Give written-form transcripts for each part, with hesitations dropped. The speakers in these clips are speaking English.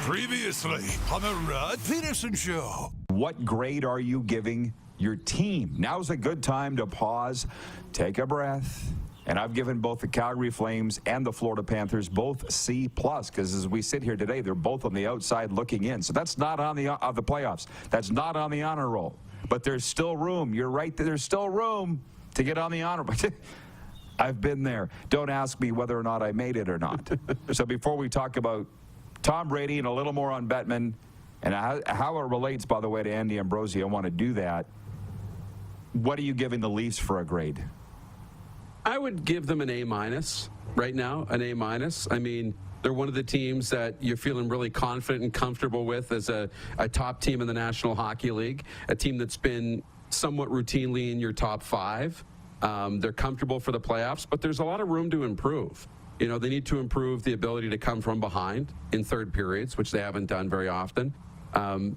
Previously on the Rod Pedersen Show. What grade are you giving your team? Now's a good time to pause, take a breath. And I've given both the Calgary Flames and the Florida Panthers both C+, because as we sit here today, they're both on the outside looking in. So that's not on the playoffs. That's not on the honor roll. But there's still room. You're right. There's still room to get on the honor roll. I've been there. Don't ask me whether or not I made it or not. So before we talk about Tom Brady and a little more on Bettman and how it relates, by the way, to Andy Ambrosi, I want to do that. What are you giving the Leafs for a grade? I would give them an A- right now, an A-. I mean, they're one of the teams that you're feeling really confident and comfortable with as a top team in the National Hockey League, a team that's been somewhat routinely in your top five. They're comfortable for the playoffs, but there's a lot of room to improve. You know, they need to improve the ability to come from behind in third periods, which they haven't done very often.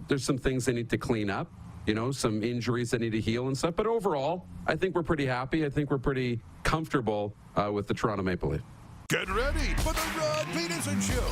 There's some things they need to clean up, you know, some injuries that need to heal and stuff. But overall, I think we're pretty happy. I think we're pretty comfortable with the Toronto Maple Leafs. Get ready for the Rod Pedersen Show.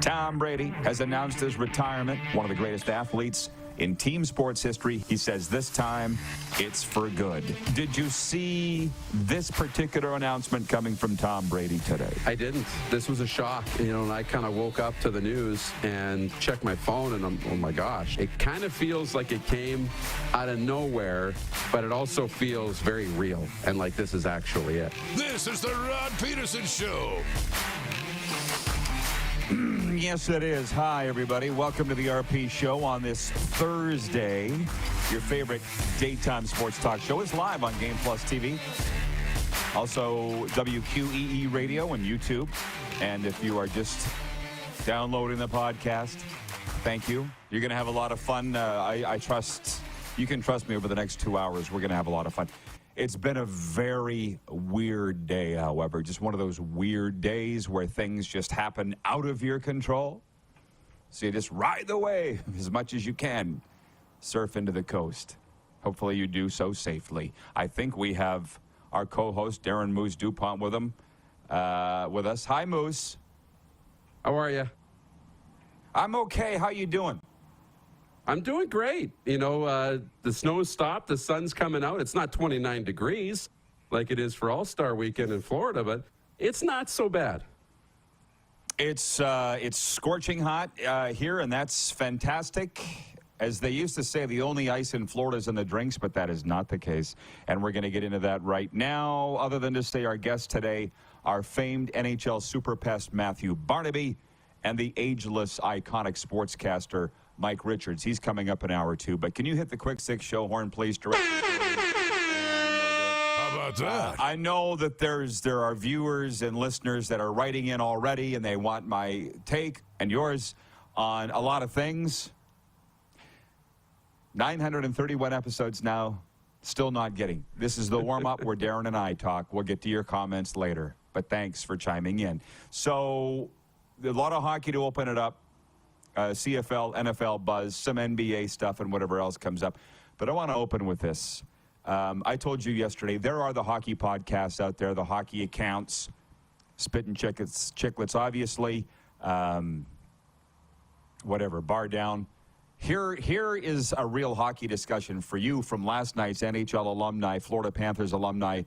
Tom Brady has announced his retirement, one of the greatest athletes in team sports history. He says this time it's for good. Did you see this particular announcement coming from Tom Brady today? I didn't. This was a shock, you know, and I kind of woke up to the news and checked my phone and oh my gosh. It kind of feels like it came out of nowhere, but it also feels very real and like this is actually it. This is the Rod Pedersen Show. Yes, it is. Hi, everybody. Welcome to the RP Show on this Thursday. Your favorite daytime sports talk show is live on Game Plus TV. Also, WQEE Radio and YouTube. And if you are just downloading the podcast, thank you. You're going to have a lot of fun. I trust, you can trust me over the next 2 hours. We're going to have a lot of fun. It's been a very weird day, however. Just one of those weird days where things just happen out of your control. So you just ride the wave as much as you can. Surf into the coast. Hopefully you do so safely. I think we have our co-host, Darren Moose DuPont, with us. Hi, Moose. How are you? I'm okay. How you doing? I'm doing great. You know, the snow's stopped. The sun's coming out. It's not 29 degrees like it is for All-Star weekend in Florida, but it's not so bad. It's scorching hot here, and that's fantastic. As they used to say, the only ice in Florida is in the drinks, but that is not the case. And we're going to get into that right now, other than to say our guest today, our famed NHL super pest Matthew Barnaby, and the ageless, iconic sportscaster Mike Richards. He's coming up in an hour or two. But can you hit the quick six show horn, please, Director? How about that? I know that there are viewers and listeners that are writing in already, and they want my take and yours on a lot of things. 931 episodes now, still not getting. This is the warm-up where Darren and I talk. We'll get to your comments later. But thanks for chiming in. So a lot of hockey to open it up. CFL, NFL buzz, some NBA stuff, and whatever else comes up. But I want to open with this. I told you yesterday, there are the hockey podcasts out there, the hockey accounts, Spittin' Chicklets, obviously, whatever, Bar Down. Here is a real hockey discussion for you from last night's NHL alumni, Florida Panthers alumni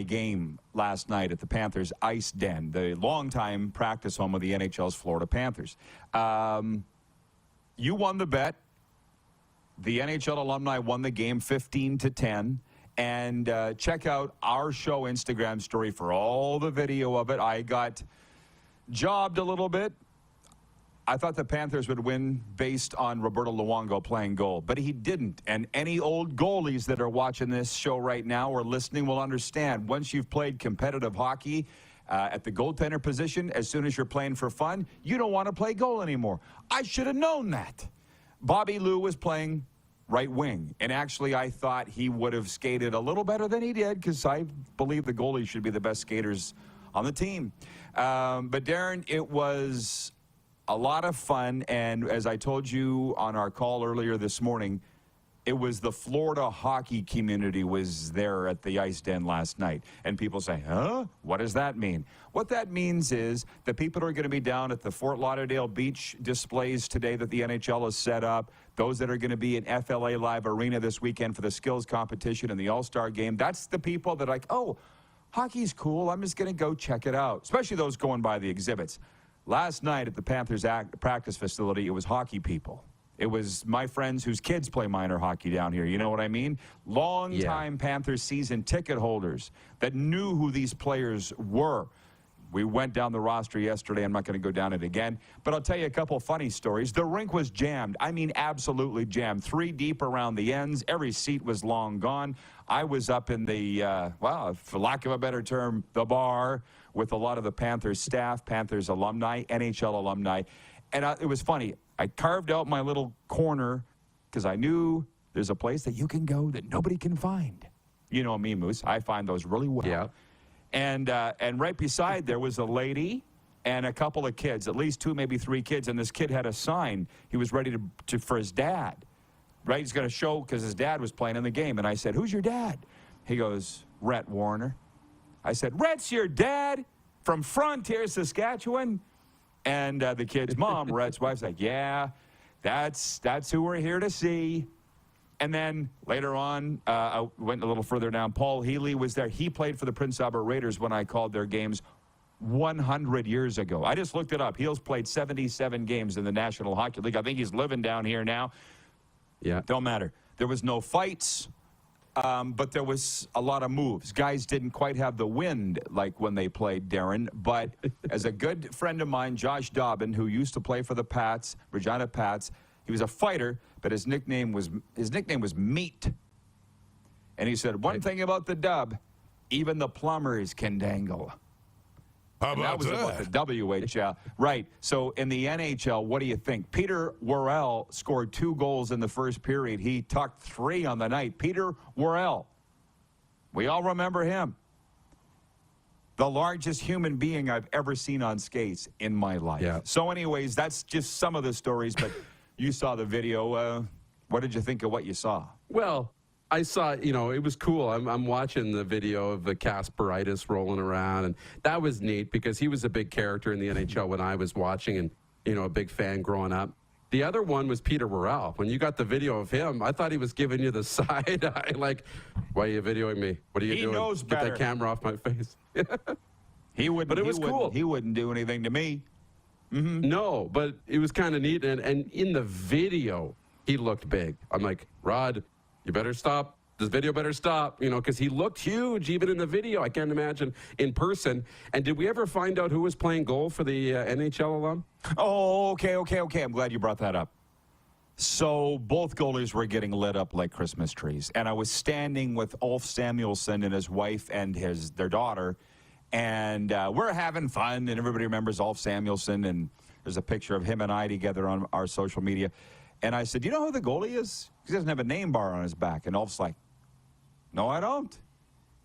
game last night at the Panthers Ice Den, the longtime practice home of the NHL's Florida Panthers. You won the bet. The NHL alumni won the game 15-10. And check out our show Instagram story for all the video of it. I got jobbed a little bit. I thought the Panthers would win based on Roberto Luongo playing goal, but he didn't. And any old goalies that are watching this show right now or listening will understand once you've played competitive hockey at the goaltender position, as soon as you're playing for fun, you don't want to play goal anymore. I should have known that. Bobby Lou was playing right wing, and actually I thought he would have skated a little better than he did because I believe the goalies should be the best skaters on the team. But Darren, it was a lot of fun, and as I told you on our call earlier this morning, it was the Florida hockey community was there at the Ice Den last night. And people say, huh? What does that mean? What that means is the people are going to be down at the Fort Lauderdale Beach displays today that the NHL has set up. Those that are going to be in FLA Live Arena this weekend for the skills competition and the All-Star game. That's the people that are like, oh, hockey's cool. I'm just going to go check it out, especially those going by the exhibits. Last night at the Panthers practice facility, it was hockey people. It was my friends whose kids play minor hockey down here. You know what I mean? Long-time Panthers season ticket holders that knew who these players were. We went down the roster yesterday. I'm not going to go down it again. But I'll tell you a couple funny stories. The rink was jammed. I mean, absolutely jammed. 3 deep around the ends. Every seat was long gone. I was up in the, well, for lack of a better term, the bar with a lot of the Panthers staff, Panthers alumni, NHL alumni. And it was funny. I carved out my little corner because I knew there's a place that you can go that nobody can find. You know me, Moose. I find those really well. Yeah. And right beside there was a lady and a couple of kids, at least 2, maybe 3 kids. And this kid had a sign. He was ready to for his dad. Right? He's going to show because his dad was playing in the game. And I said, who's your dad? He goes, Rhett Warner. I said, Rhett's your dad from Frontier, Saskatchewan? And the kid's mom, Rhett's wife's like, yeah, that's who we're here to see. And then later on, I went a little further down. Paul Healy was there. He played for the Prince Albert Raiders when I called their games 100 years ago. I just looked it up. He's played 77 games in the National Hockey League. I think he's living down here now. Yeah. Don't matter. There was no fights. But there was a lot of moves. Guys didn't quite have the wind like when they played, Darren. But as a good friend of mine, Josh Dobbin, who used to play for the Pats, Regina Pats, he was a fighter, but his nickname was Meat. And he said, one thing about the Dub, even the plumbers can dangle. How And about that was about the WHL. Right. So in the NHL, what do you think? Peter Worrell scored 2 goals in the first period. He tucked 3 on the night. Peter Worrell. We all remember him. The largest human being I've ever seen on skates in my life. Yeah. So anyways, that's just some of the stories, but you saw the video. What did you think of what you saw? Well, I saw, you know, it was cool. I'm watching the video of the Kasperitis rolling around, and that was neat because he was a big character in the NHL when I was watching and, you know, a big fan growing up. The other one was Peter Worrell. When you got the video of him, I thought he was giving you the side eye, like, why are you videoing me? What are you doing? He knows better. Get that camera off my face. He wouldn't. But it was cool. He wouldn't do anything to me. Mm-hmm. No, but it was kind of neat. And in the video, he looked big. I'm like, Rod, you better stop. This video better stop, you know, because he looked huge even in the video. I can't imagine in person. And did we ever find out who was playing goal for the NHL alum? Oh, okay. I'm glad you brought that up. So both goalies were getting lit up like Christmas trees. And I was standing with Ulf Samuelsson and his wife and their daughter. And we're having fun. And everybody remembers Ulf Samuelsson. And there's a picture of him and I together on our social media. And I said, do you know who the goalie is? He doesn't have a name bar on his back. And Ulf's like, no, I don't.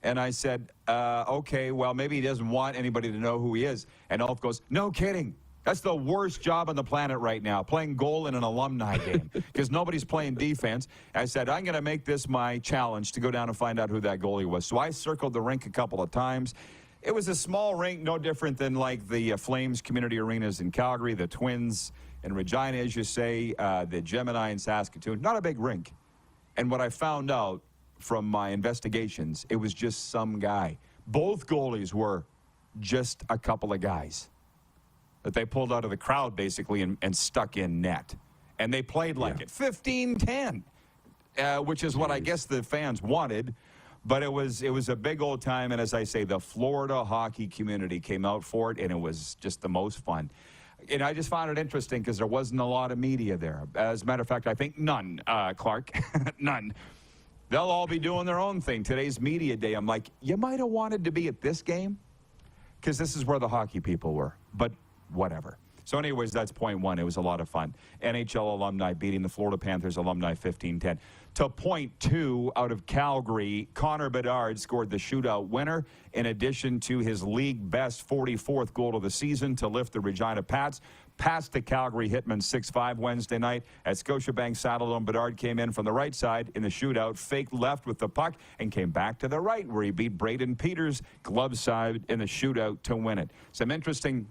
And I said, okay, well, maybe he doesn't want anybody to know who he is. And Ulf goes, no kidding. That's the worst job on the planet right now, playing goal in an alumni game, because nobody's playing defense. I said, I'm going to make this my challenge to go down and find out who that goalie was. So I circled the rink a couple of times. It was a small rink, no different than like the Flames community arenas in Calgary, the Twins in Regina, as you say, the Gemini in Saskatoon. Not a big rink. And what I found out from my investigations, it was just some guy. Both goalies were just a couple of guys that they pulled out of the crowd, basically, and stuck in net. And they played like it, 15-10, which is what I guess the fans wanted. But it was a big old time, and as I say, the Florida hockey community came out for it, and it was just the most fun. And I just found it interesting because there wasn't a lot of media there. As a matter of fact, I think none, Clark, none. They'll all be doing their own thing. Today's media day. I'm like, you might have wanted to be at this game because this is where the hockey people were. But whatever. So anyways, that's point one. It was a lot of fun. NHL alumni beating the Florida Panthers alumni 15-10. To point two, out of Calgary, Connor Bedard scored the shootout winner in addition to his league best 44th goal of the season to lift the Regina Pats past the Calgary Hitmen 6-5 Wednesday night at Scotiabank Saddledome. Bedard came in from the right side in the shootout, faked left with the puck, and came back to the right where he beat Braden Peters glove side in the shootout to win it. Some interesting,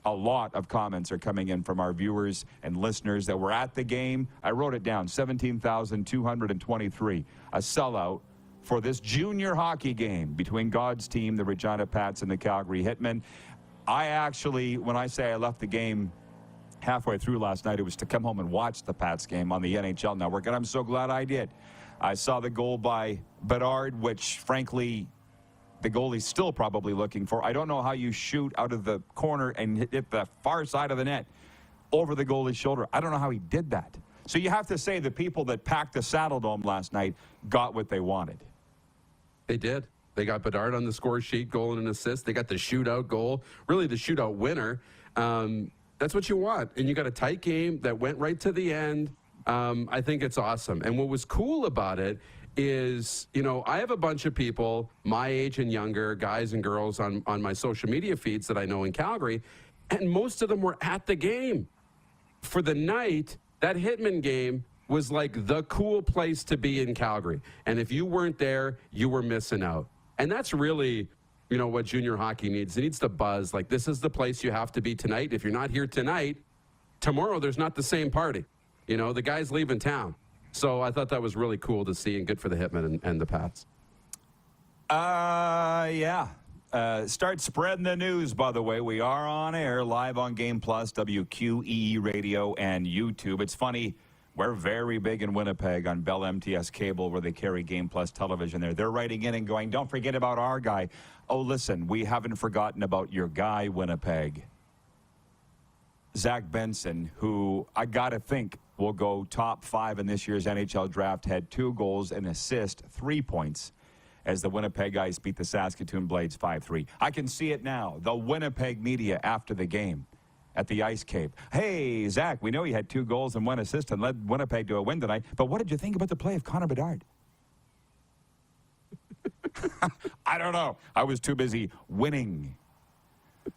a lot of comments are coming in from our viewers and listeners that were at the game. I wrote it down, 17,223, a sellout for this junior hockey game between God's team, the Regina Pats, and the Calgary Hitmen. I actually, when I say I left the game halfway through last night, it was to come home and watch the Pats game on the NHL Network, and I'm so glad I did. I saw the goal by Bedard, which, frankly, the goalie's still probably looking for. I don't know how you shoot out of the corner and hit the far side of the net over the goalie's shoulder. I don't know how he did that. So you have to say the people that packed the Saddledome last night got what they wanted. They did. They got Bedard on the score sheet, goal and an assist. They got the shootout goal, really the shootout winner. That's what you want. And you got a tight game that went right to the end. I think it's awesome. And what was cool about it is, you know, I have a bunch of people my age and younger, guys and girls on my social media feeds that I know in Calgary, and most of them were at the game. For the night, that Hitman game was like the cool place to be in Calgary. And if you weren't there, you were missing out. And that's really, you know, what junior hockey needs. It needs the buzz. Like, this is the place you have to be tonight. If you're not here tonight, tomorrow there's not the same party. You know, the guy's leaving town. So I thought that was really cool to see and good for the Hitmen and the Pats. Yeah. Start spreading the news, by the way. We are on air, live on Game Plus, WQEE Radio, and YouTube. It's funny. We're very big in Winnipeg on Bell MTS Cable, where they carry Game Plus television there. They're writing in and going, don't forget about our guy. Oh, listen, we haven't forgotten about your guy, Winnipeg. Zach Benson, who I got to think will go top 5 in this year's NHL draft, had 2 goals, an assist, 3 points, as the Winnipeg Ice beat the Saskatoon Blades 5-3. I can see it now. The Winnipeg media after the game at the Ice Cave. Hey, Zach, we know you had 2 goals and 1 assist and led Winnipeg to a win tonight, but what did you think about the play of Connor Bedard? I don't know. I was too busy winning.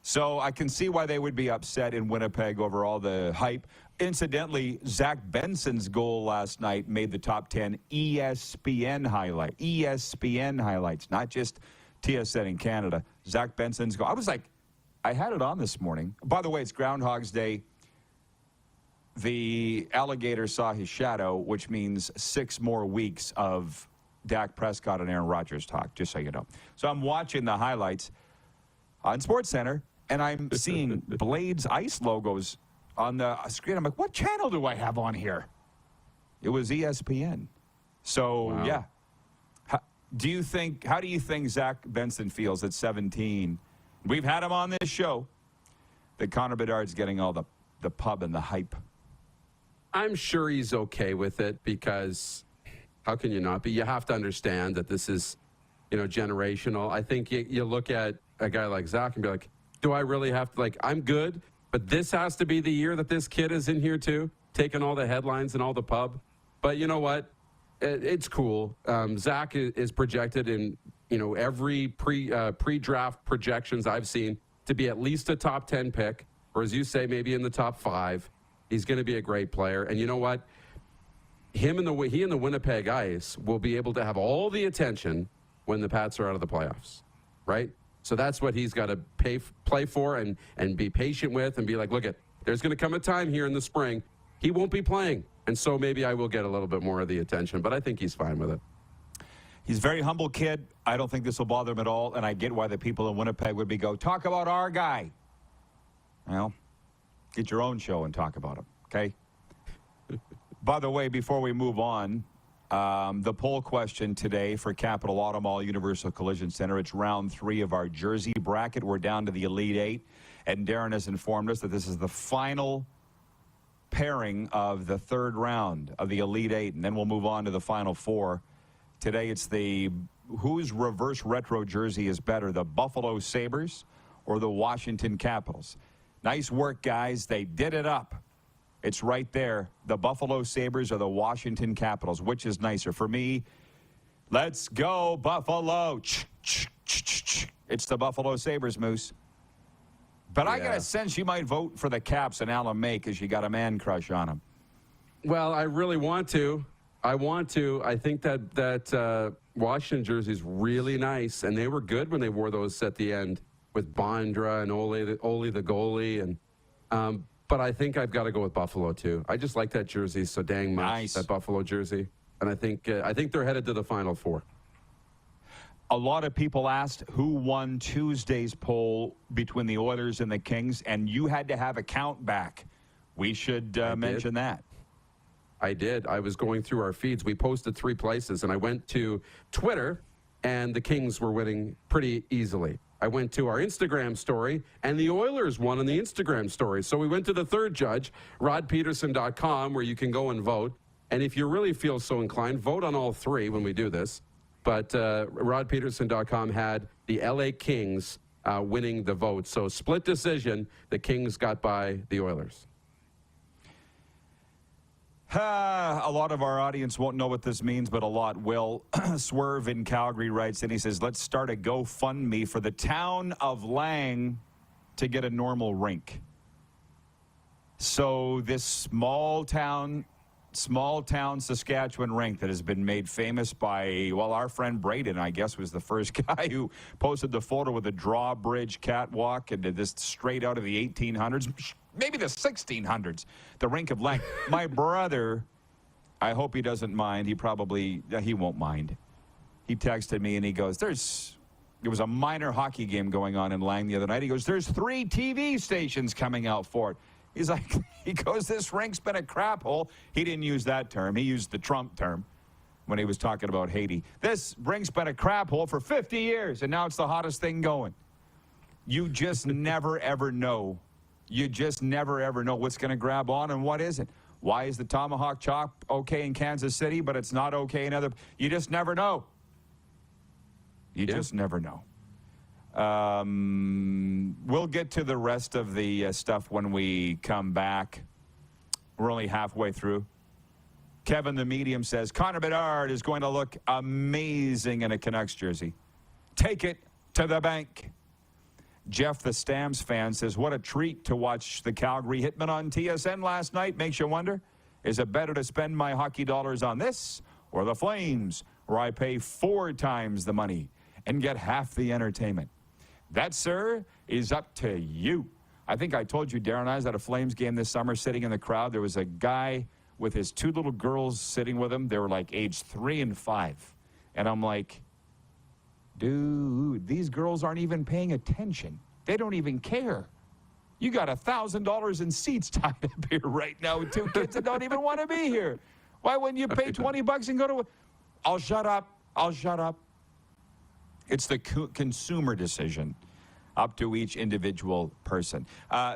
So I can see why they would be upset in Winnipeg over all the hype. Incidentally, Zach Benson's goal last night made the top 10 ESPN highlight. ESPN highlights, not just TSN in Canada. Zach Benson's goal. I was like, I had it on this morning. By the way, it's Groundhog's Day. The alligator saw his shadow, which means 6 more weeks of Dak Prescott and Aaron Rodgers talk, just so you know. So I'm watching the highlights on SportsCenter, and I'm seeing Blades Ice logos on the screen. I'm like, what channel do I have on here? It was ESPN. So, wow. Yeah. How do you think Zach Benson feels at 17? We've had him on this show, that Connor Bedard's getting all the pub and the hype. I'm sure he's okay with it, because how can you not be? You have to understand that this is, you know, generational. I think you look at a guy like Zach and be like, do I really have to, like, I'm good, but this has to be the year that this kid is in here too, taking all the headlines and all the pub. But you know what? It's cool. Zach is projected in, you know, every pre-draft projections I've seen to be at least a top 10 pick, or as you say, maybe in the top 5. He's going to be a great player. And you know what? He and the Winnipeg Ice will be able to have all the attention when the Pats are out of the playoffs, right? So that's what he's got to play for and be patient with, and be like, look, there's going to come a time here in the spring he won't be playing. And so maybe I will get a little bit more of the attention, but I think he's fine with it. He's a very humble kid. I don't think this will bother him at all, and I get why the people in Winnipeg would talk about our guy. Well, get your own show and talk about him, okay? By the way, before we move on, the poll question today for Capital Auto Mall Universal Collision Center, it's round 3 of our Jersey bracket. We're down to the Elite 8, and Darren has informed us that this is the final pairing of the 3rd round of the Elite 8, and then we'll move on to the Final 4. Today it's whose reverse retro jersey is better, the Buffalo Sabres or the Washington Capitals? Nice work, guys. They did it up. It's right there. The Buffalo Sabres or the Washington Capitals. Which is nicer? For me, let's go, Buffalo. It's the Buffalo Sabres, Moose. But I got a sense you might vote for the Caps and Alan May because you got a man crush on him. Well, I really want to. I think that Washington jersey is really nice, and they were good when they wore those at the end with Bondra and Ole the goalie. And but I think I've got to go with Buffalo too. I just like that jersey so dang much. Nice. That Buffalo jersey, and I think they're headed to the Final Four. A lot of people asked who won Tuesday's poll between the Oilers and the Kings, and you had to have a count back. We should mention that. I did. I was going through our feeds. We posted 3 places, and I went to Twitter, and the Kings were winning pretty easily. I went to our Instagram story, and the Oilers won on the Instagram story. So we went to the third judge, rodpedersen.com, where you can go and vote. And if you really feel so inclined, vote on all 3 when we do this. But rodpedersen.com had the LA Kings winning the vote. So split decision, the Kings got by the Oilers. A lot of our audience won't know what this means, but a lot will. Swerve in Calgary writes, and he says, let's start a GoFundMe for the town of Lang to get a normal rink. So this small town Saskatchewan rink that has been made famous by, well, our friend Braden, I guess, was the first guy who posted the photo with the drawbridge catwalk and did this straight out of the 1800s, maybe the 1600s, the rink of Lang. My brother, I hope he doesn't mind. He won't mind. He texted me and he goes, there was a minor hockey game going on in Lang the other night. He goes, there's 3 TV stations coming out for it. He's like, he goes, this rink's been a crap hole. He didn't use that term. He used the Trump term when he was talking about Haiti. This rink's been a crap hole for 50 years, and now it's the hottest thing going. You just never, ever know. You just never, ever know what's going to grab on and what isn't. Why is the tomahawk chop okay in Kansas City, but it's not okay in other? You just never know. You just never know. We'll get to the rest of the stuff when we come back. We're only halfway through. Kevin the Medium says, Connor Bedard is going to look amazing in a Canucks jersey. Take it to the bank. Jeff the Stamps fan says, what a treat to watch the Calgary Hitmen on TSN last night. Makes you wonder, is it better to spend my hockey dollars on this or the Flames, where I pay 4 times the money and get half the entertainment? That, sir, is up to you. I think I told you, Darren, I was at a Flames game this summer sitting in the crowd. There was a guy with his 2 little girls sitting with him. They were like age 3 and 5. And I'm like, dude, these girls aren't even paying attention. They don't even care. You got $1,000 in seats tied up here right now with 2 kids that don't even want to be here. Why wouldn't you pay $20 and go to... I'll shut up. It's the consumer decision, up to each individual person.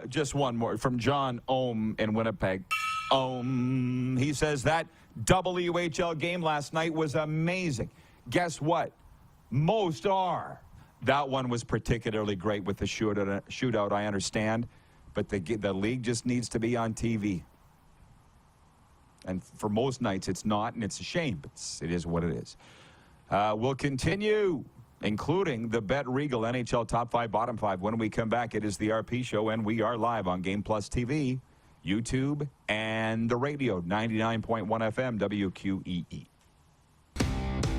Just one more from John Ohm in Winnipeg. He says that WHL game last night was amazing. Guess what? Most are. That one was particularly great with the shootout, I understand. But the league just needs to be on TV. And for most nights, it's not, and it's a shame. But it is what it is. We'll continue, including the Bet Regal NHL Top 5, Bottom 5. When we come back, it is the RP Show, and we are live on Game Plus TV, YouTube, and the radio, 99.1 FM, WQEE.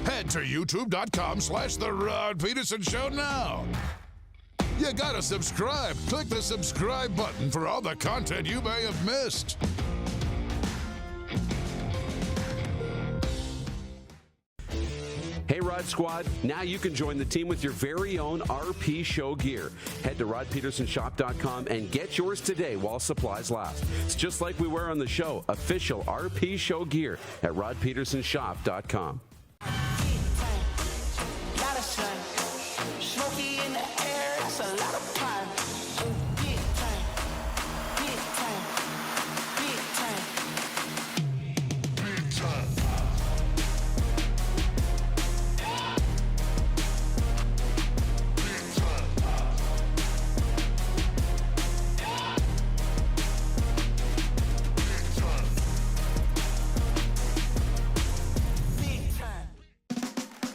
Head to youtube.com/The Rod Pedersen Show now. You gotta subscribe. Click the subscribe button for all the content you may have missed. Hey, Rod Squad, now you can join the team with your very own RP Show gear. Head to rodpedersenshop.com and get yours today while supplies last. It's just like we wear on the show, official RP Show gear at rodpedersenshop.com.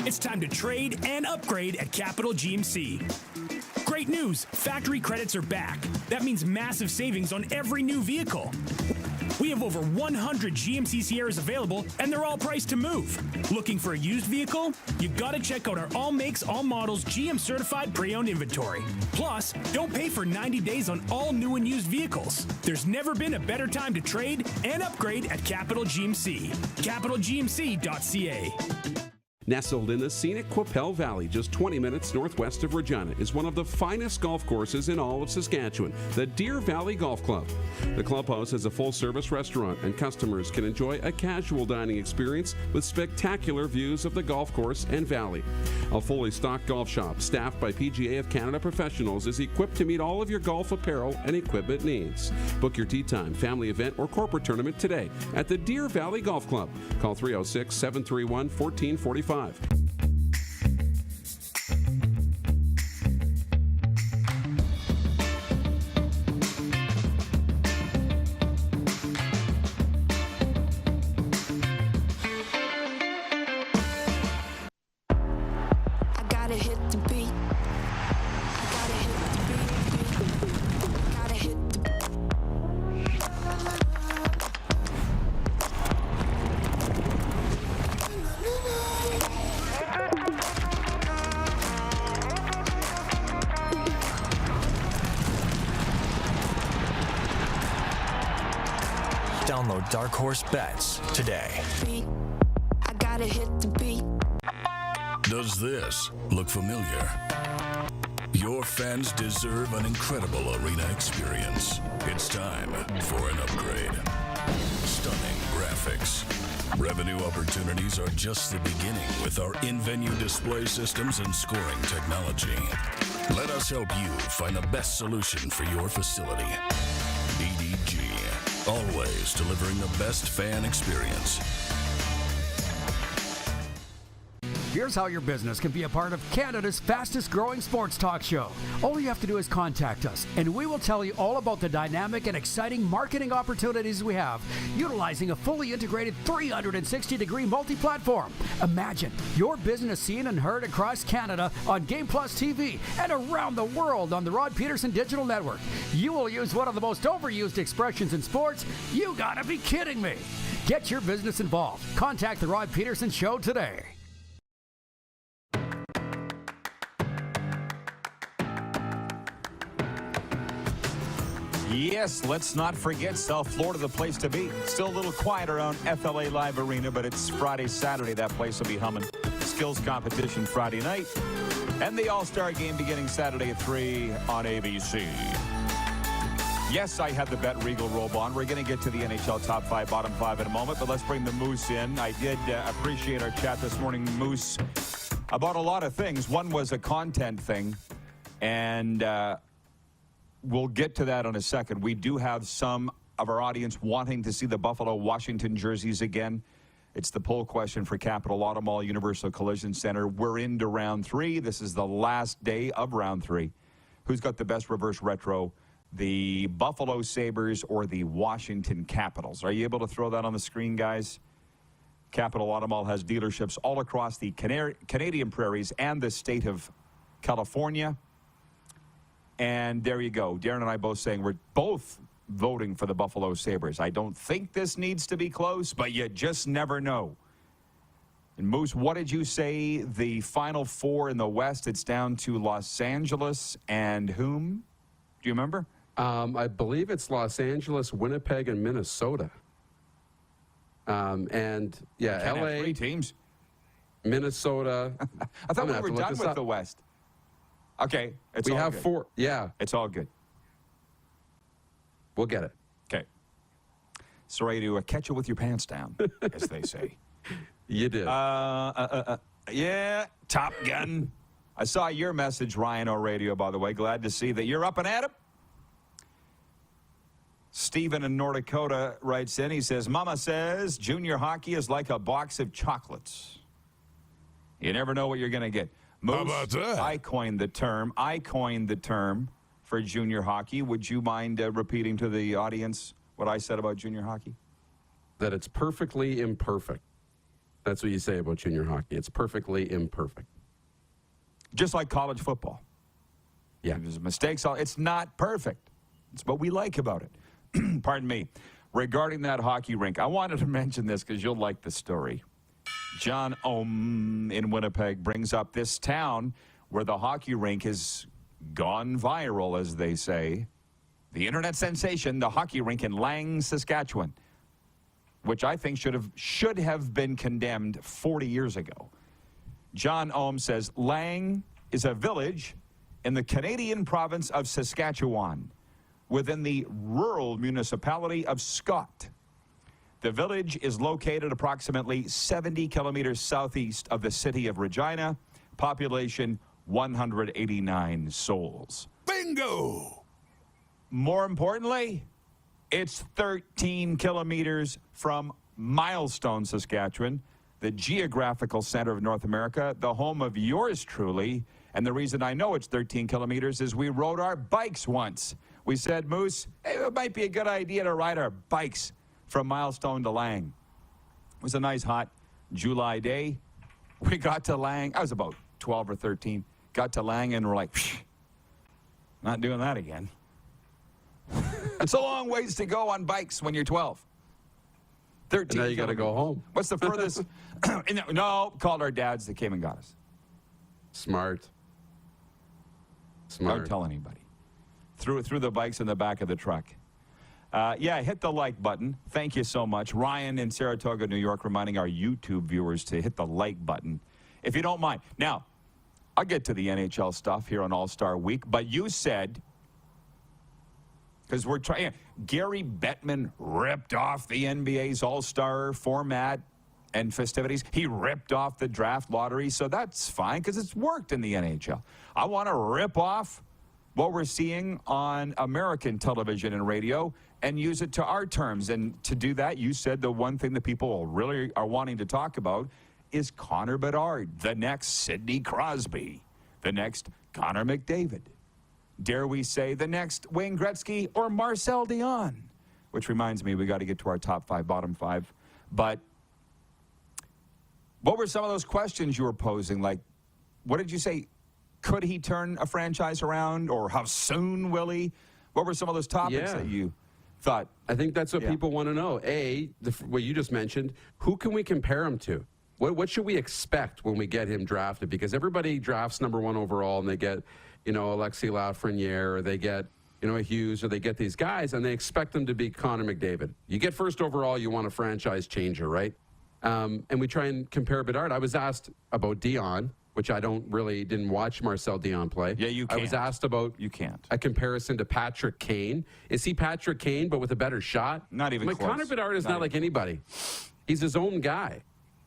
It's time to trade and upgrade at Capital GMC. Great news, factory credits are back. That means massive savings on every new vehicle. We have over 100 GMC Sierras available, and they're all priced to move. Looking for a used vehicle? You gotta check out our all makes, all models, GM certified pre-owned inventory. Plus, don't pay for 90 days on all new and used vehicles. There's never been a better time to trade and upgrade at Capital GMC. CapitalGMC.ca. Nestled in the scenic Qu'Appelle Valley, just 20 minutes northwest of Regina, is one of the finest golf courses in all of Saskatchewan, the Deer Valley Golf Club. The clubhouse has a full-service restaurant, and customers can enjoy a casual dining experience with spectacular views of the golf course and valley. A fully stocked golf shop, staffed by PGA of Canada professionals, is equipped to meet all of your golf apparel and equipment needs. Book your tee time, family event, or corporate tournament today at the Deer Valley Golf Club. Call 306-731-1445. Download Dark Horse Bets today. I gotta hit the beat. Does this look familiar? Your fans deserve an incredible arena experience. It's time for an upgrade. Stunning graphics. Revenue opportunities are just the beginning with our in-venue display systems and scoring technology. Let us help you find the best solution for your facility. EDG, always delivering the best fan experience. Here's how your business can be a part of Canada's fastest growing sports talk show. All you have to do is contact us, and we will tell you all about the dynamic and exciting marketing opportunities we have, utilizing a fully integrated 360-degree multi-platform. Imagine your business seen and heard across Canada on Game Plus TV and around the world on the Rod Pedersen Digital Network. You will use one of the most overused expressions in sports. You gotta be kidding me. Get your business involved. Contact the Rod Pedersen Show today. Yes, let's not forget South Florida, the place to be. Still a little quiet around FLA Live Arena, but it's Friday, Saturday. That place will be humming. Skills competition Friday night. And the All-Star Game beginning Saturday at 3 on ABC. Yes, I have the Bet Regal robe on. We're going to get to the NHL Top 5, Bottom 5 in a moment, but let's bring the Moose in. I did appreciate our chat this morning, Moose, about a lot of things. One was a content thing, and we'll get to that in a second. We do have some of our audience wanting to see the Buffalo-Washington jerseys again. It's the poll question for Capital Auto Mall Universal Collision Center. We're into round 3. This is the last day of round 3. Who's got the best reverse retro, the Buffalo Sabres or the Washington Capitals? Are you able to throw that on the screen, guys? Capital Auto Mall has dealerships all across the Canadian prairies and the state of California. And there you go. Darren and I both saying we're both voting for the Buffalo Sabres. I don't think this needs to be close, but you just never know. And Moose, what did you say? The Final Four in the West, it's down to Los Angeles and whom? Do you remember? I believe it's Los Angeles, Winnipeg, and Minnesota. And yeah, LA, 3 teams. Minnesota. I thought we were done with the West. Okay, we have good. 4. Yeah, it's all good. We'll get it. Okay. Sorry to catch you with your pants down, as they say. You did. Yeah, Top Gun. I saw your message, Ryan O'Radio, by the way. Glad to see that you're up and at 'em. Stephen in North Dakota writes in. He says, Mama says junior hockey is like a box of chocolates. You never know what you're going to get. Moose, how about that? I coined the term for junior hockey. Would you mind repeating to the audience what I said about junior hockey? That it's perfectly imperfect. That's what you say about junior hockey. It's perfectly imperfect. Just like college football. Yeah. There's mistakes. It's not perfect. It's what we like about it. Pardon me. Regarding that hockey rink, I wanted to mention this because you'll like the story. John Ohm in Winnipeg brings up this town where the hockey rink has gone viral, as they say. The internet sensation, the hockey rink in Lang, Saskatchewan, which I think should have been condemned 40 years ago. John Ohm says Lang is a village in the Canadian province of Saskatchewan, within the rural municipality of Scott. The village is located approximately 70 kilometers southeast of the city of Regina. Population 189 souls. Bingo! More importantly, it's 13 kilometers from Milestone, Saskatchewan, the geographical center of North America, the home of yours truly. And the reason I know it's 13 kilometers is we rode our bikes once. We said, Moose, hey, it might be a good idea to ride our bikes from Milestone to Lang. It was a nice hot July day. We got to Lang. I was about 12 or 13. Got to Lang and we're like, not doing that again. It's a long ways to go on bikes when you're 12. 13. And now you got to go home. What's the furthest? No, called our dads. They came and got us. Smart. Don't tell anybody. Threw the bikes in the back of the truck. Yeah, hit the like button. Thank you so much. Ryan in Saratoga, New York, reminding our YouTube viewers to hit the like button, if you don't mind. Now, I'll get to the NHL stuff here on All-Star Week, but you said, because we're trying, Gary Bettman ripped off the NBA's All-Star format and festivities. He ripped off the draft lottery, so that's fine because it's worked in the NHL. I want to rip off what we're seeing on American television and radio and use it to our terms. And to do that, you said the one thing that people really are wanting to talk about is Connor Bedard, the next Sidney Crosby, the next Connor McDavid. Dare we say the next Wayne Gretzky or Marcel Dion? Which reminds me, we got to get to our top five, bottom five. But what were some of those questions you were posing? Like, what did you say? Could he turn a franchise around, or how soon will he? What were some of those topics that you thought? I think that's what people want to know. What you just mentioned, who can we compare him to? What should we expect when we get him drafted? Because everybody drafts #1 overall, and they get, Alexis Lafreniere, or they get, a Hughes, or they get these guys, and they expect them to be Connor McDavid. You get first overall, you want a franchise changer, right? And we try and compare Bedard. I was asked about Dion, which I didn't watch Marcel Dion play. Yeah, you can't. I was asked about a comparison to Patrick Kane. Is he Patrick Kane, but with a better shot? Not even close. Connor Bedard is not like anybody. He's his own guy.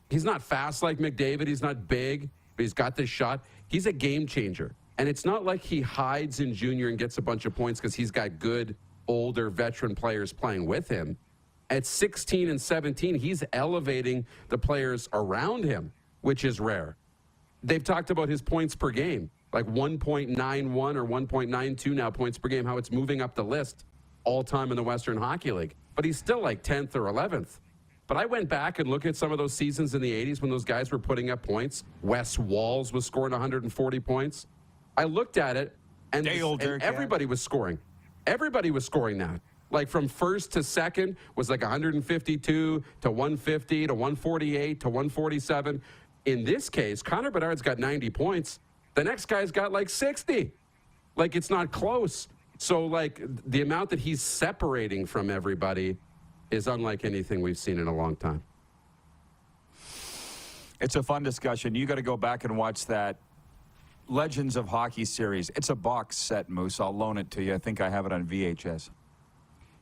He's not fast like McDavid. He's not big, but he's got this shot. He's a game changer. And it's not like he hides in junior and gets a bunch of points because he's got good, older, veteran players playing with him. At 16 and 17, he's elevating the players around him, which is rare. They've talked about his points per game, like 1.91 or 1.92 now points per game, how it's moving up the list all time in the Western Hockey League. But he's still like 10th or 11th. But I went back and looked at some of those seasons in the 80s when those guys were putting up points. Wes Walls was scoring 140 points. I looked at it, and everybody was scoring. Everybody was scoring that. Like from first to second was like 152 to 150 to 148 to 147. In this case, Connor Bedard's got 90 points. The next guy's got like 60. Like, it's not close. So, like, the amount that he's separating from everybody is unlike anything we've seen in a long time. It's a fun discussion. You got to go back and watch that Legends of Hockey series. It's a box set, Moose. I'll loan it to you. I think I have it on VHS.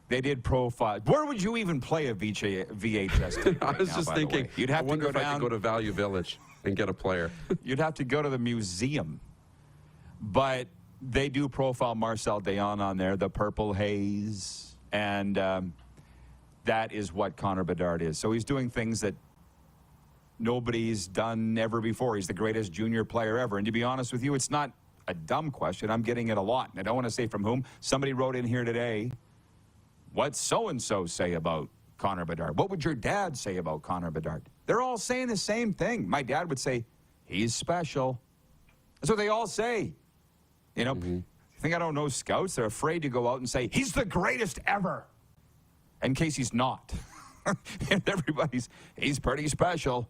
They did profile. Where would you even play a VHS tape? I was just thinking, you'd have to go if I could go to Value Village and get a player. You'd have to go to the museum. But they do profile Marcel Dion on there, the Purple Haze, and that is what Connor Bedard is. So he's doing things that nobody's done ever before. He's the greatest junior player ever. And to be honest with you, it's not a dumb question. I'm getting it a lot. And I don't want to say from whom. Somebody wrote in here today, what's so-and-so say about Connor Bedard? What would your dad say about Connor Bedard? They're all saying the same thing. My dad would say, he's special. That's what they all say. You know, you think I don't know scouts? They're afraid to go out and say, he's the greatest ever. In case he's not. And he's pretty special.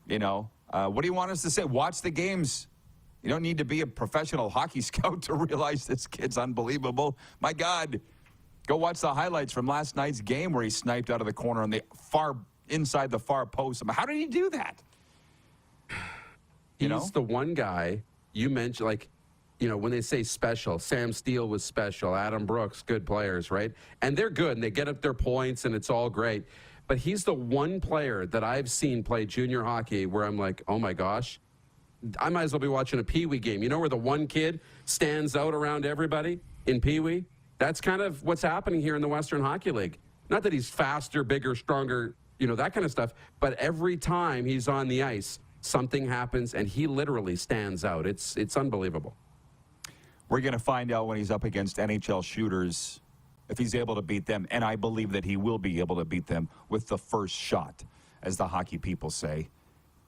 You know, what do you want us to say? Watch the games. You don't need to be a professional hockey scout to realize this kid's unbelievable. My God, go watch the highlights from last night's game where he sniped out of the corner on the inside the far post. How did he do that? He's the one guy you mentioned, like, you know, when they say special, Sam Steele was special, Adam Brooks, good players, right? And they're good, and they get up their points, and it's all great. But he's the one player that I've seen play junior hockey where I'm like, oh, my gosh, I might as well be watching a Pee Wee game. You know where the one kid stands out around everybody in Pee Wee? That's kind of what's happening here in the Western Hockey League. Not that he's faster, bigger, stronger, you know, that kind of stuff. But every time he's on the ice, something happens, and he literally stands out. It's unbelievable. We're going to find out when he's up against NHL shooters if he's able to beat them, and I believe that he will be able to beat them with the first shot, as the hockey people say.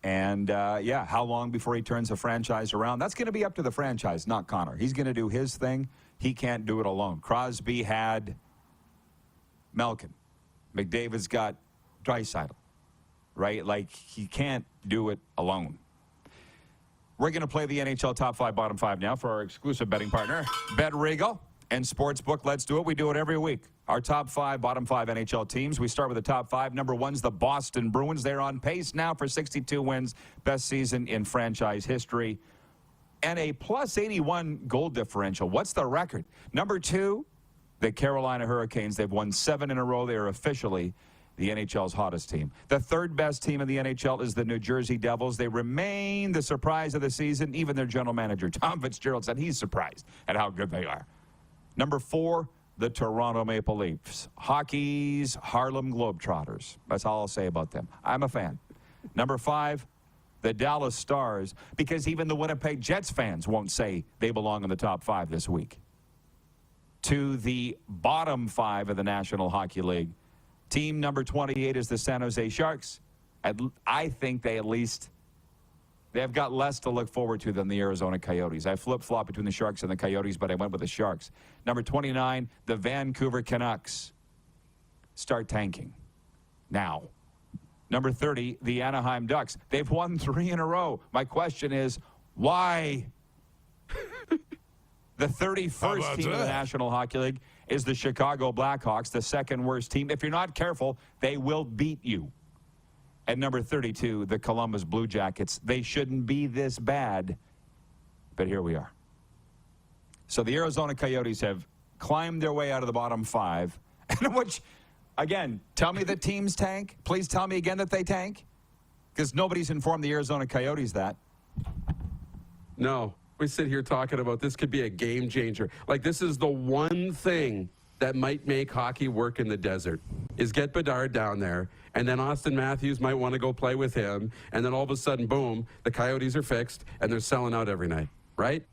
And, yeah, how long before he turns the franchise around? That's going to be up to the franchise, not Connor. He's going to do his thing. He can't do it alone. Crosby had Malkin. McDavid's got Draisaitl, right? Like, he can't do it alone. We're going to play the NHL Top 5, Bottom 5 now for our exclusive betting partner, Bet Regal and Sportsbook. Let's do it. We do it every week. Our Top 5, Bottom 5 NHL teams. We start with the top 5. Number 1's the Boston Bruins. They're on pace now for 62 wins, best season in franchise history, and a plus 81 goal differential. What's the record? Number 2, the Carolina Hurricanes. They've won 7 in a row. They are officially the NHL's hottest team. The third best team in the NHL is the New Jersey Devils. They remain the surprise of the season. Even their general manager, Tom Fitzgerald, said he's surprised at how good they are. Number 4, the Toronto Maple Leafs. Hockey's Harlem Globetrotters. That's all I'll say about them. I'm a fan. Number 5, the Dallas Stars, because even the Winnipeg Jets fans won't say they belong in the top 5 this week. To the bottom 5 of the National Hockey League. Team number 28 is the San Jose Sharks. I think they've got less to look forward to than the Arizona Coyotes. I flip-flop between the Sharks and the Coyotes, but I went with the Sharks. Number 29, the Vancouver Canucks. Start tanking now. Number 30, the Anaheim Ducks. They've won 3 in a row. My question is, why? The 31st team in the National Hockey League is the Chicago Blackhawks, the second worst team. If you're not careful, they will beat you. And number 32, the Columbus Blue Jackets. They shouldn't be this bad, but here we are. So the Arizona Coyotes have climbed their way out of the bottom 5, which, again, tell me the teams tank. Please tell me again that they tank, because nobody's informed the Arizona Coyotes that. No. We sit here talking about this could be a game changer. Like, this is the one thing that might make hockey work in the desert, is get Bedard down there, and then Austin Matthews might want to go play with him, and then all of a sudden, boom, the Coyotes are fixed, and they're selling out every night, right?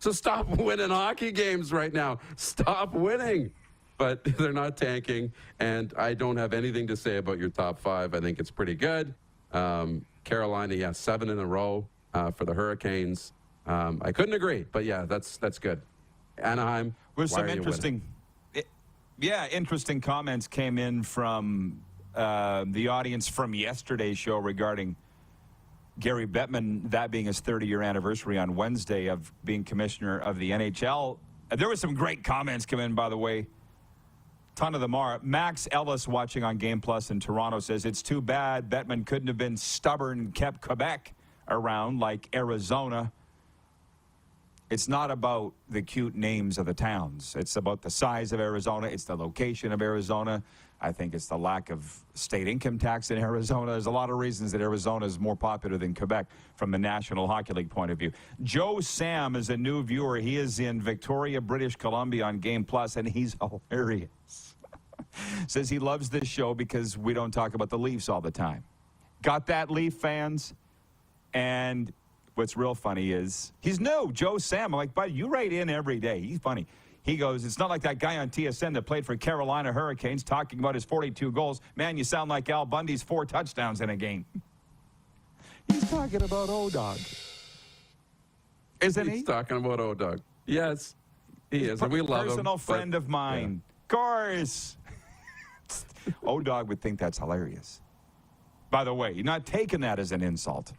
So stop winning hockey games right now. Stop winning. But they're not tanking, and I don't have anything to say about your top 5. I think it's pretty good. Carolina, 7 in a row for the Hurricanes. I couldn't agree, but yeah, that's good. Anaheim, with some interesting comments came in from the audience from yesterday's show regarding Gary Bettman, that being his 30-year anniversary on Wednesday of being commissioner of the NHL. There were some great comments come in, by the way. Ton of them are. Max Ellis, watching on Game Plus in Toronto, says it's too bad Bettman couldn't have been stubborn and kept Quebec around like Arizona. It's not about the cute names of the towns. It's about the size of Arizona. It's the location of Arizona. I think it's the lack of state income tax in Arizona. There's a lot of reasons that Arizona is more popular than Quebec from the National Hockey League point of view. Joe Sam is a new viewer. He is in Victoria, British Columbia on Game Plus, and he's hilarious. Says he loves this show because we don't talk about the Leafs all the time. Got that, Leaf fans? And what's real funny is he's new, Joe Sam. I'm like, buddy, you write in every day. He's funny. He goes, it's not like that guy on TSN that played for Carolina Hurricanes talking about his 42 goals. Man, you sound like Al Bundy's 4 touchdowns in a game. He's talking about O-Dog. Isn't he? He's talking about O-Dog. Yes, he is, and we love him. Personal friend of mine. Yeah. Of course. O-Dog would think that's hilarious. By the way, you're not taking that as an insult.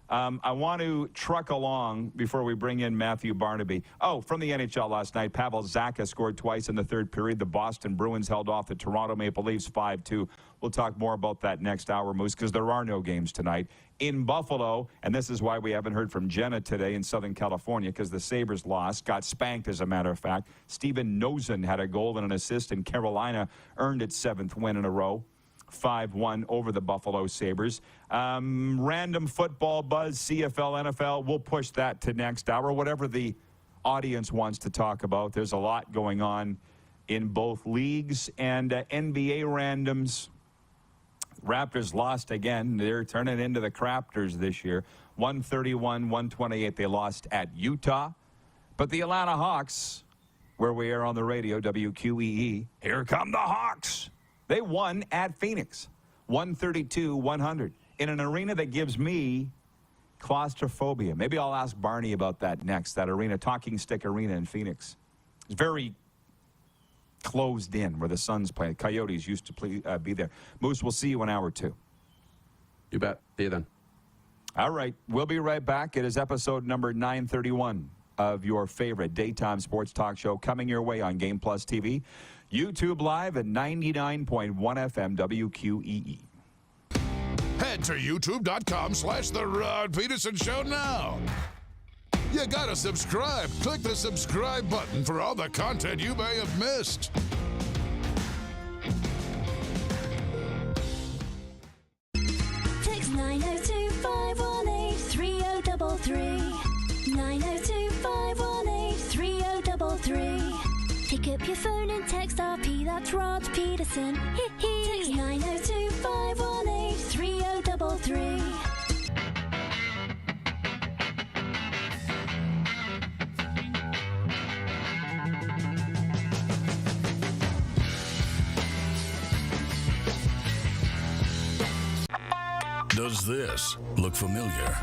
I want to truck along before we bring in Matthew Barnaby. Oh, from the NHL last night, Pavel Zacha scored twice in the third period. The Boston Bruins held off the Toronto Maple Leafs 5-2. We'll talk more about that next hour, Moose, because there are no games tonight. In Buffalo, and this is why we haven't heard from Jenna today in Southern California, because the Sabres lost, got spanked, as a matter of fact. Steven Nosen had a goal and an assist, and Carolina earned its 7th win in a row. 5-1 over the Buffalo Sabres. Random football buzz, CFL, NFL. We'll push that to next hour, whatever the audience wants to talk about. There's a lot going on in both leagues. And NBA randoms. Raptors lost again. They're turning into the Craptors this year. 131-128. They lost at Utah. But the Atlanta Hawks, where we are on the radio, WQEE, here come the Hawks. They won at Phoenix, 132-100, in an arena that gives me claustrophobia. Maybe I'll ask Barney about that next, that arena, Talking Stick Arena in Phoenix. It's very closed in where the Suns play. Coyotes used to be there. Moose, we'll see you in hour 2. You bet. See you then. All right. We'll be right back. It is episode number 931 of your favorite daytime sports talk show coming your way on Game Plus TV. YouTube Live at 99.1 FM WQEE. Head to youtube.com/The Rod Pedersen Show now. You gotta subscribe. Click the subscribe button for all the content you may have missed. Text 902-518-3033. 902-518-3033. Pick up your phone and text RP, that's Rod Pedersen. Text 902-518-3033. Does this look familiar?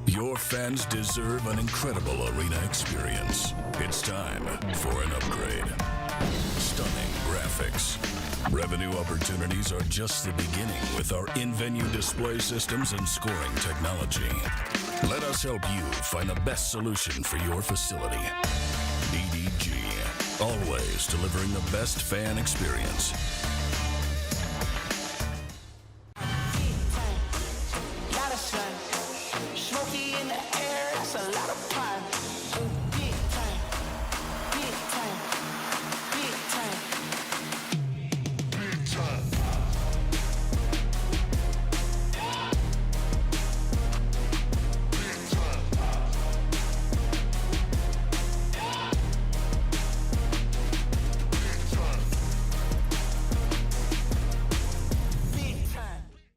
Your fans deserve an incredible arena experience. It's time for an upgrade. Stunning graphics. Revenue opportunities are just the beginning with our in-venue display systems and scoring technology. Let us help you find the best solution for your facility. BDG, always delivering the best fan experience.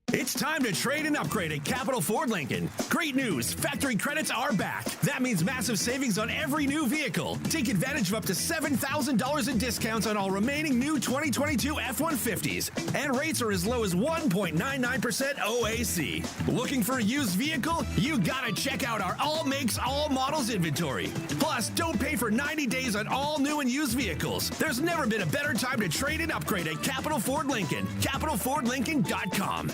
It's time to trade and upgrade at Capital Ford Lincoln. Great news, factory credits are back. That means massive savings on every new vehicle. Take advantage of up to $7,000 in discounts on all remaining new 2022 F-150s. And rates are as low as 1.99% OAC. Looking for a used vehicle? You gotta check out our all makes, all models inventory. Plus, don't pay for 90 days on all new and used vehicles. There's never been a better time to trade and upgrade at Capital Ford Lincoln. CapitalFordLincoln.com.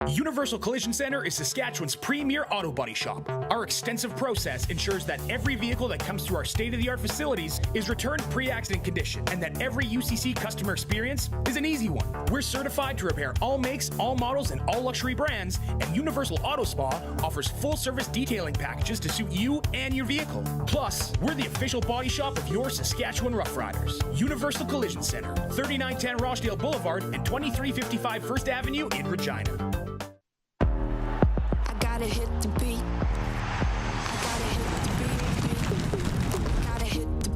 Universal Collision Center is Saskatchewan's premier auto body shop. Our extensive process ensures that every vehicle that comes through our state-of-the-art facilities is returned pre-accident condition, and that every UCC customer experience is an easy one. We're certified to repair all makes, all models, and all luxury brands, and Universal Auto Spa offers full-service detailing packages to suit you and your vehicle. Plus, we're the official body shop of your Saskatchewan Rough Riders. Universal Collision Center, 3910 Rochdale Boulevard and 2355 First Avenue in Regina. Gotta hit the beat. Gotta hit the beat. Gotta hit the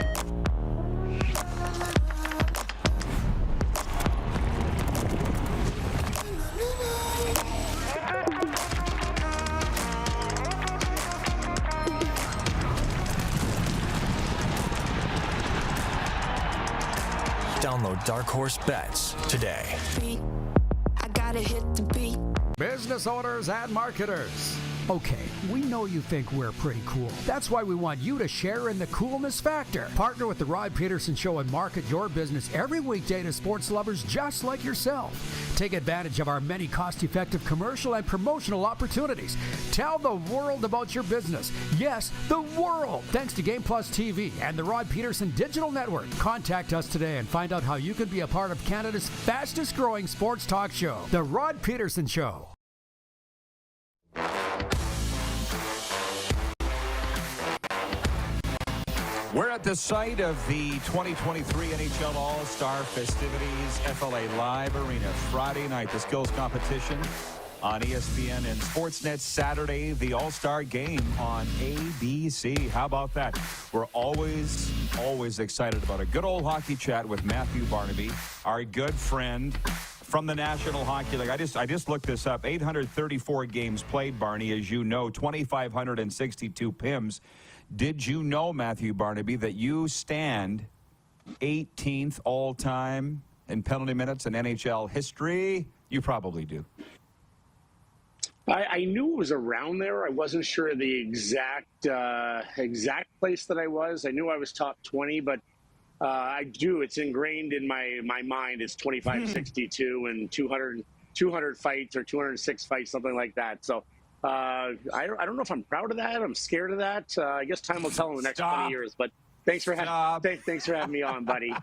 Download Dark Horse Bets today. beat. I gotta hit the beat. business owners and marketers. Okay, we know you think we're pretty cool. That's why we want you to share in the coolness factor. Partner with the Rod Pedersen Show and market your business every weekday to sports lovers just like yourself. Take advantage of our many cost-effective commercial and promotional opportunities. Tell the world about your business. Yes, the world. Thanks to Game Plus TV and the Rod Pedersen Digital Network. Contact us today and find out how you can be a part of Canada's fastest-growing sports talk show, The Rod Pedersen Show. We're at the site of the 2023 NHL All-Star festivities, FLA Live Arena. Friday night, the skills competition on ESPN and Sportsnet. Saturday, the All-Star Game on ABC. How about that? We're always excited about a good old hockey chat with Matthew Barnaby, our good friend from the National Hockey League. I just looked this up. 834 games played, Barney, as you know, 2,562 PIMs. Did you know, Matthew Barnaby, that you stand 18th all-time in penalty minutes in NHL history? You probably do. I knew it was around there. I wasn't sure the exact place that I was. I knew I was top 20, but I do. It's ingrained in my mind. It's 25-62 and 200 fights or 206 fights, something like that. So I don't know if I'm proud of that. I'm scared of that. I guess time will tell in the next 20 years. But thanks for having me on, buddy.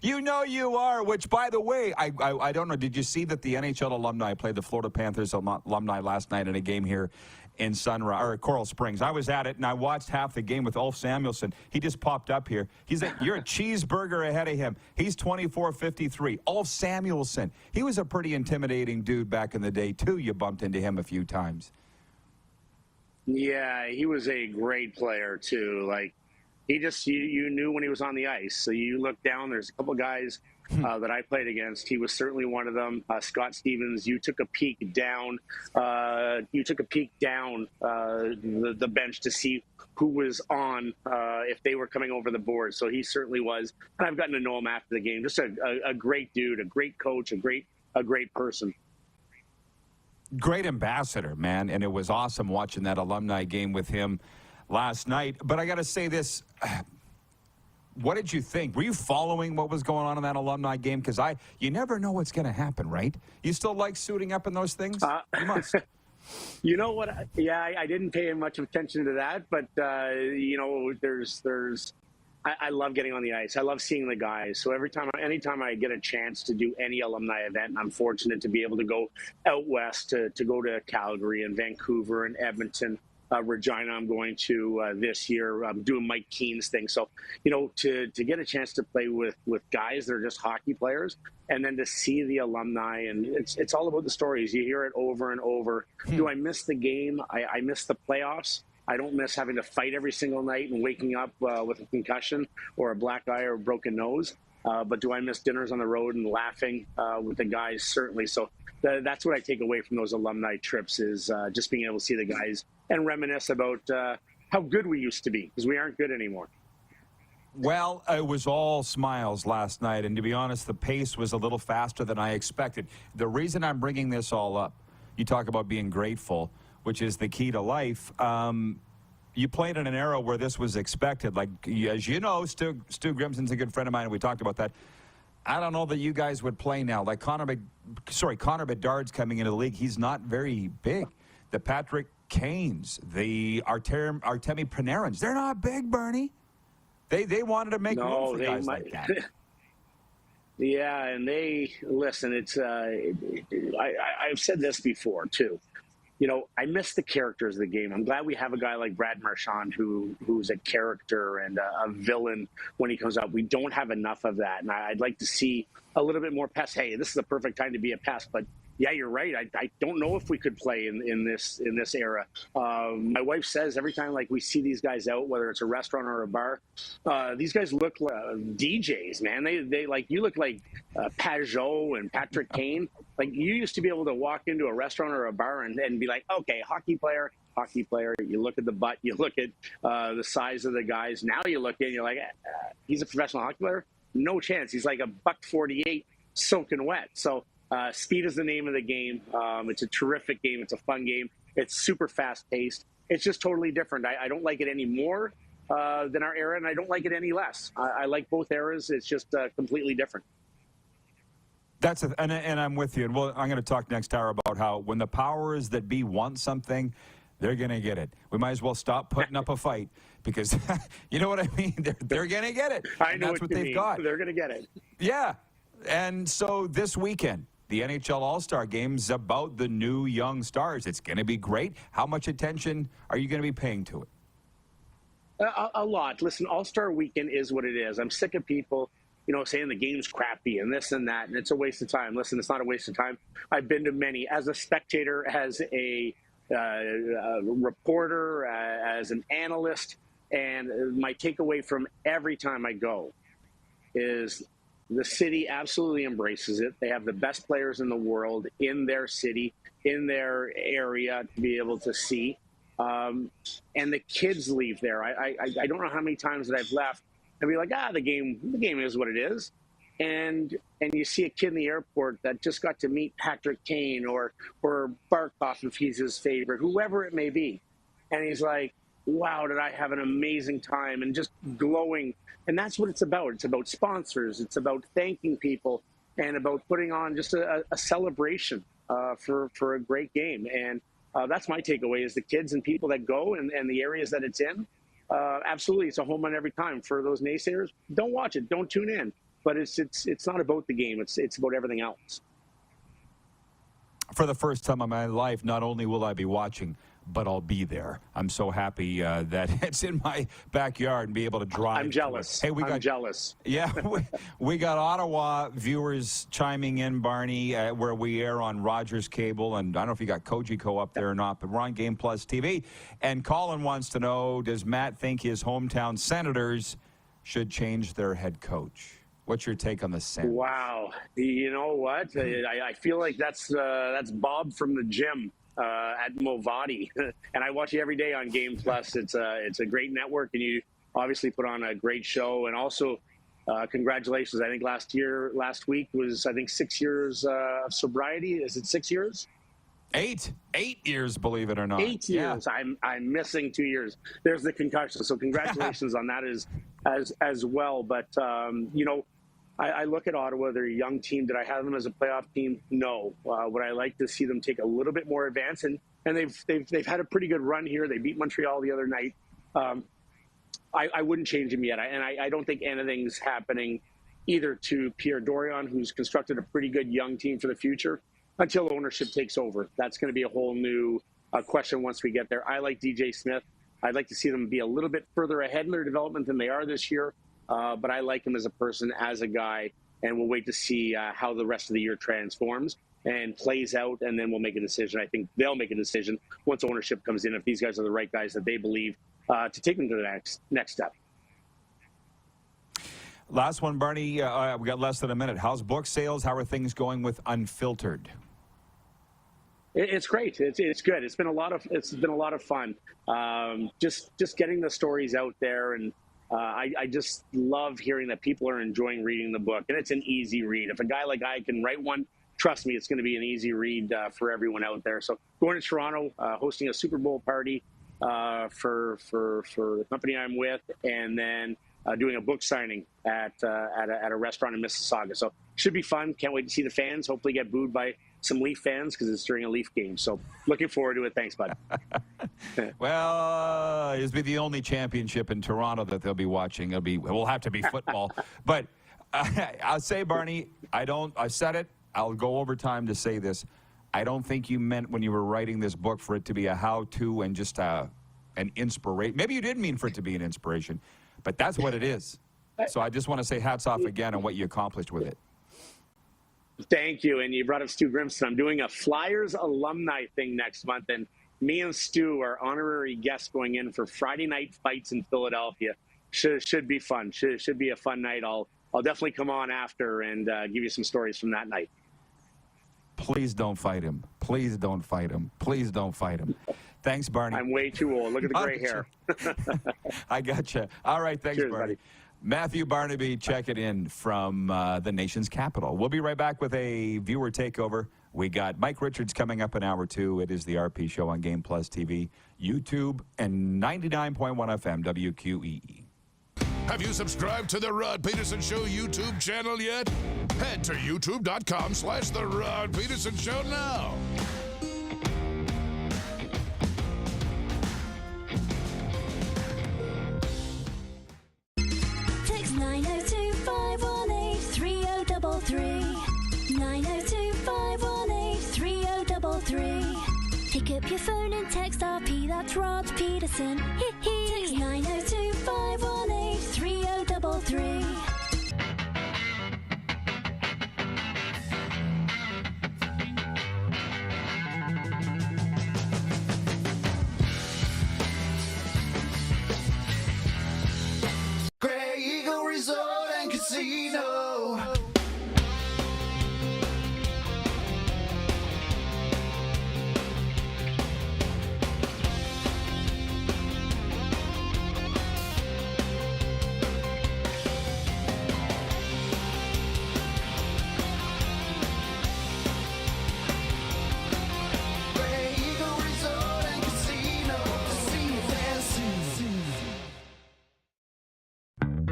You know you are. Which, by the way, I don't know. Did you see that the NHL alumni played the Florida Panthers alumni last night in a game here in Coral Springs? I was at it, and I watched half the game with Ulf Samuelsson. He just popped up here. You're a cheeseburger ahead of him. He's 24-53. Ulf Samuelsson. He was a pretty intimidating dude back in the day, too. You bumped into him a few times. Yeah, he was a great player, too. Like, he just, you knew when he was on the ice. So you look down, there's a couple guys that I played against. He was certainly one of them. Scott Stevens, you took a peek down. The bench to see who was on, if they were coming over the board. So he certainly was. And I've gotten to know him after the game. Just a great dude, a great coach, a great person. Great ambassador, man, and it was awesome watching that alumni game with him last night. But I got to say this, what did you think? Were you following what was going on in that alumni game? Because you never know what's going to happen, right? You still like suiting up in those things? You must. You know what? Yeah, I didn't pay much attention to that, but I love getting on the ice. I love seeing the guys. So anytime I get a chance to do any alumni event, and I'm fortunate to be able to go out west to go to Calgary and Vancouver and Edmonton, Regina, I'm going to this year. I'm doing Mike Keene's thing. So, to get a chance to play with guys that are just hockey players, and then to see the alumni, and it's all about the stories. You hear it over and over. Do I miss the game? I miss the playoffs. I don't miss having to fight every single night and waking up with a concussion or a black eye or a broken nose. But do I miss dinners on the road and laughing with the guys? Certainly. So that's what I take away from those alumni trips is just being able to see the guys and reminisce about how good we used to be, because we aren't good anymore. Well, it was all smiles last night, and to be honest, the pace was a little faster than I expected. The reason I'm bringing this all up, you talk about being grateful, which is the key to life. You played in an era where this was expected. Like, as you know, Stu Grimson's a good friend of mine, and we talked about that. I don't know that you guys would play now. Like Connor Bedard's coming into the league. He's not very big. The Patrick Kanes, the Artemi Panarin's, they're not big, Bernie. They wanted to make room for guys like that. Yeah, and listen, it's I've said this before, too. I miss the characters of the game. I'm glad we have a guy like Brad Marchand who's a character and a villain when he comes out. We don't have enough of that, and I'd like to see a little bit more pest. Hey, this is the perfect time to be a pest, but yeah, you're right. I don't know if we could play in this era. My wife says every time we see these guys out, whether it's a restaurant or a bar, these guys look like DJs, man. They you look like Pajot and Patrick Kane. Like, you used to be able to walk into a restaurant or a bar and be like, okay, hockey player. You look at the butt, you look at the size of the guys. Now you look in, you're like, he's a professional hockey player? No chance. He's like a $148 soaking wet. So Speed is the name of the game. It's a terrific game. It's a fun game. It's super fast-paced. It's just totally different. I don't like it any more than our era, and I don't like it any less. I like both eras. It's just completely different. And I'm with you. And I'm going to talk next hour about how when the powers that be want something, they're going to get it. We might as well stop putting up a fight because, you know what I mean? They're going to get it. I know that's what they've got. They're going to get it. Yeah. And so this weekend, the NHL All-Star Game's about the new young stars. It's going to be great. How much attention are you going to be paying to it? A lot. Listen, All-Star Weekend is what it is. I'm sick of people saying the game's crappy and this and that, and it's a waste of time. Listen, it's not a waste of time. I've been to many. As a spectator, as a reporter, as an analyst, and my takeaway from every time I go is the city absolutely embraces it. They have the best players in the world in their city, in their area to be able to see. And the kids leave there. I don't know how many times that I've left and be like, the game is what it is. And you see a kid in the airport that just got to meet Patrick Kane or Barkov if he's his favorite, whoever it may be. And he's like, wow, did I have an amazing time, and just glowing. And that's what it's about. It's about sponsors. It's about thanking people and about putting on just a celebration for a great game. And that's my takeaway is the kids and people that go and the areas that it's in. Absolutely, it's a home run every time. For those naysayers, don't watch it, don't tune in. But it's not about the game. It's about everything else. For the first time in my life, not only will I be watching, but I'll be there. I'm so happy that it's in my backyard and be able to drive. I'm jealous. Hey, I'm jealous. Yeah, we got Ottawa viewers chiming in, Barney, where we air on Rogers Cable, and I don't know if you got Kojiko up there or not, but we're on Game Plus TV. And Colin wants to know, does Matt think his hometown Senators should change their head coach? What's your take on the Senators? Wow. You know what? I feel like that's Bob from the gym. At Movati, and I watch you every day on Game Plus. It's a great network, and you obviously put on a great show. And also, congratulations! I think last week was 6 years of sobriety. Is it 6 years? 8 years, believe it or not. 8 years. Yeah. I'm missing 2 years. There's the concussion. So congratulations on that as well. But I look at Ottawa, they're a young team. Did I have them as a playoff team? No. Would I like to see them take a little bit more advance? And they've had a pretty good run here. They beat Montreal the other night. I wouldn't change them yet. I don't think anything's happening either to Pierre Dorion, who's constructed a pretty good young team for the future, until ownership takes over. That's going to be a whole new question once we get there. I like DJ Smith. I'd like to see them be a little bit further ahead in their development than they are this year. But I like him as a person, as a guy, and we'll wait to see how the rest of the year transforms and plays out, and then we'll make a decision. I think they'll make a decision once ownership comes in, if these guys are the right guys that they believe to take them to the next step. Last one, Barney. We got less than a minute. How's book sales? How are things going with Unfiltered? It's great. It's good. It's been a lot of fun. Just getting the stories out there, and I just love hearing that people are enjoying reading the book, and it's an easy read. If a guy like I can write one, trust me, it's going to be an easy read for everyone out there. So going to Toronto, hosting a Super Bowl party for the company I'm with, and then doing a book signing at a restaurant in Mississauga. So should be fun. Can't wait to see the fans. Hopefully get booed by some Leaf fans because it's during a Leaf game. So looking forward to it. Thanks, bud. Well, it'll be the only championship in Toronto that they'll be watching. It will have to be football. But I'll say, Barney, I said it. I'll go over time to say this. I don't think you meant when you were writing this book for it to be a how-to and just an inspiration. Maybe you did mean for it to be an inspiration, but that's what it is. So I just want to say hats off again on what you accomplished with it. Thank you. And you brought up Stu Grimson. I'm doing a Flyers alumni thing next month, and me and Stu are honorary guests going in for Friday night fights in Philadelphia. Should be fun. Should be a fun night. I'll definitely come on after and give you some stories from that night. Please don't fight him. Please don't fight him. Please don't fight him. Thanks, Barney. I'm way too old. Look at the gray hair. I gotcha. All right. Thanks, Cheers, Barney. buddy. Matthew Barnaby checking in from the nation's capital. We'll be right back with a viewer takeover. We got Mike Richards coming up in hour 2. It is the RP Show on Game Plus TV, YouTube, and 99.1 FM WQEE. Have you subscribed to the Rod Pedersen Show YouTube channel yet? Head to youtube.com/The Rod Pedersen Show now. Text 902-518-3033. 902-518-3033. Pick up your phone and text RP, that's Rod Pedersen. Text 902-518-3033. Grey Eagle Resort and Casino. Grey Eagle Resort and Casino. Casino fancy.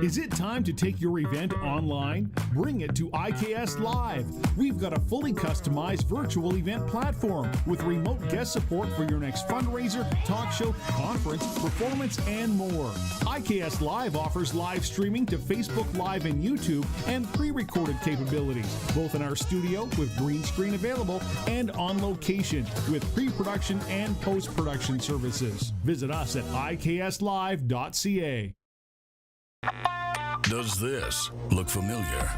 Is it time to take your event online? Bring it to IKS Live. We've got a fully customized virtual event platform with remote guest support for your next fundraiser, talk show, conference, performance, and more. IKS Live offers live streaming to Facebook Live and YouTube and pre-recorded capabilities, both in our studio with green screen available and on location with pre-production and post-production services. Visit us at ikslive.ca. Does this look familiar?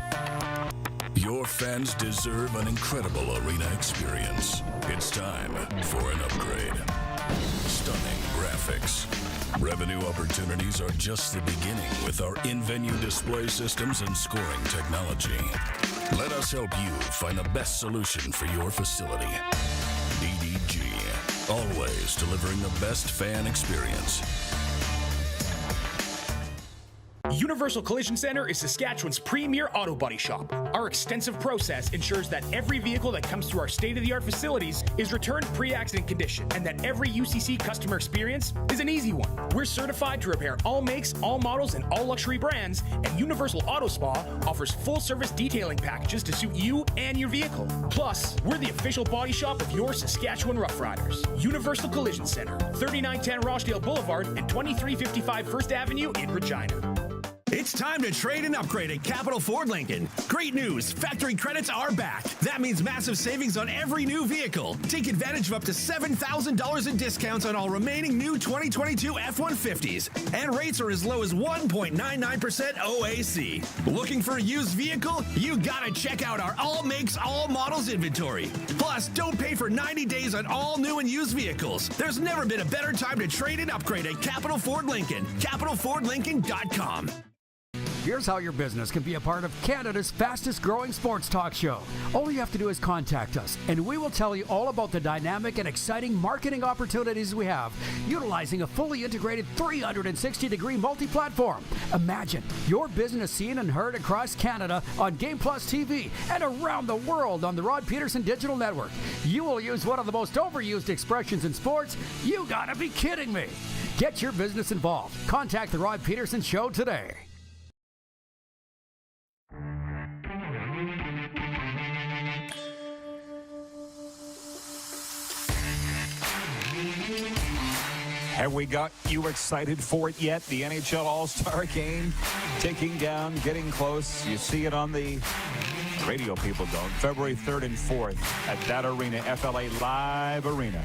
Your fans deserve an incredible arena experience. It's time for an upgrade. Stunning graphics. Revenue opportunities are just the beginning with our in-venue display systems and scoring technology. Let us help you find the best solution for your facility. DDG, always delivering the best fan experience. Universal Collision Center is Saskatchewan's premier auto body shop. Our extensive process ensures that every vehicle that comes through our state-of-the-art facilities is returned pre-accident condition and that every UCC customer experience is an easy one. We're certified to repair all makes, all models, and all luxury brands, and Universal Auto Spa offers full-service detailing packages to suit you and your vehicle. Plus, we're the official body shop of your Saskatchewan Rough Riders. Universal Collision Center, 3910 Rochdale Boulevard and 2355 First Avenue in Regina. It's time to trade and upgrade at Capital Ford Lincoln. Great news, factory credits are back. That means massive savings on every new vehicle. Take advantage of up to $7,000 in discounts on all remaining new 2022 F-150s. And rates are as low as 1.99% OAC. Looking for a used vehicle? You gotta check out our all makes, all models inventory. Plus, don't pay for 90 days on all new and used vehicles. There's never been a better time to trade and upgrade at Capital Ford Lincoln. CapitalFordLincoln.com. Here's how your business can be a part of Canada's fastest growing sports talk show. All you have to do is contact us, and we will tell you all about the dynamic and exciting marketing opportunities we have, utilizing a fully integrated 360-degree multi-platform. Imagine your business seen and heard across Canada on Game Plus TV and around the world on the Rod Pedersen Digital Network. You will use one of the most overused expressions in sports. You gotta be kidding me. Get your business involved. Contact the Rod Pedersen Show today. Have we got you excited for it yet? The NHL All-Star Game ticking down, getting close. You see it on the radio, people don't. February 3rd and 4th at that arena, FLA Live Arena.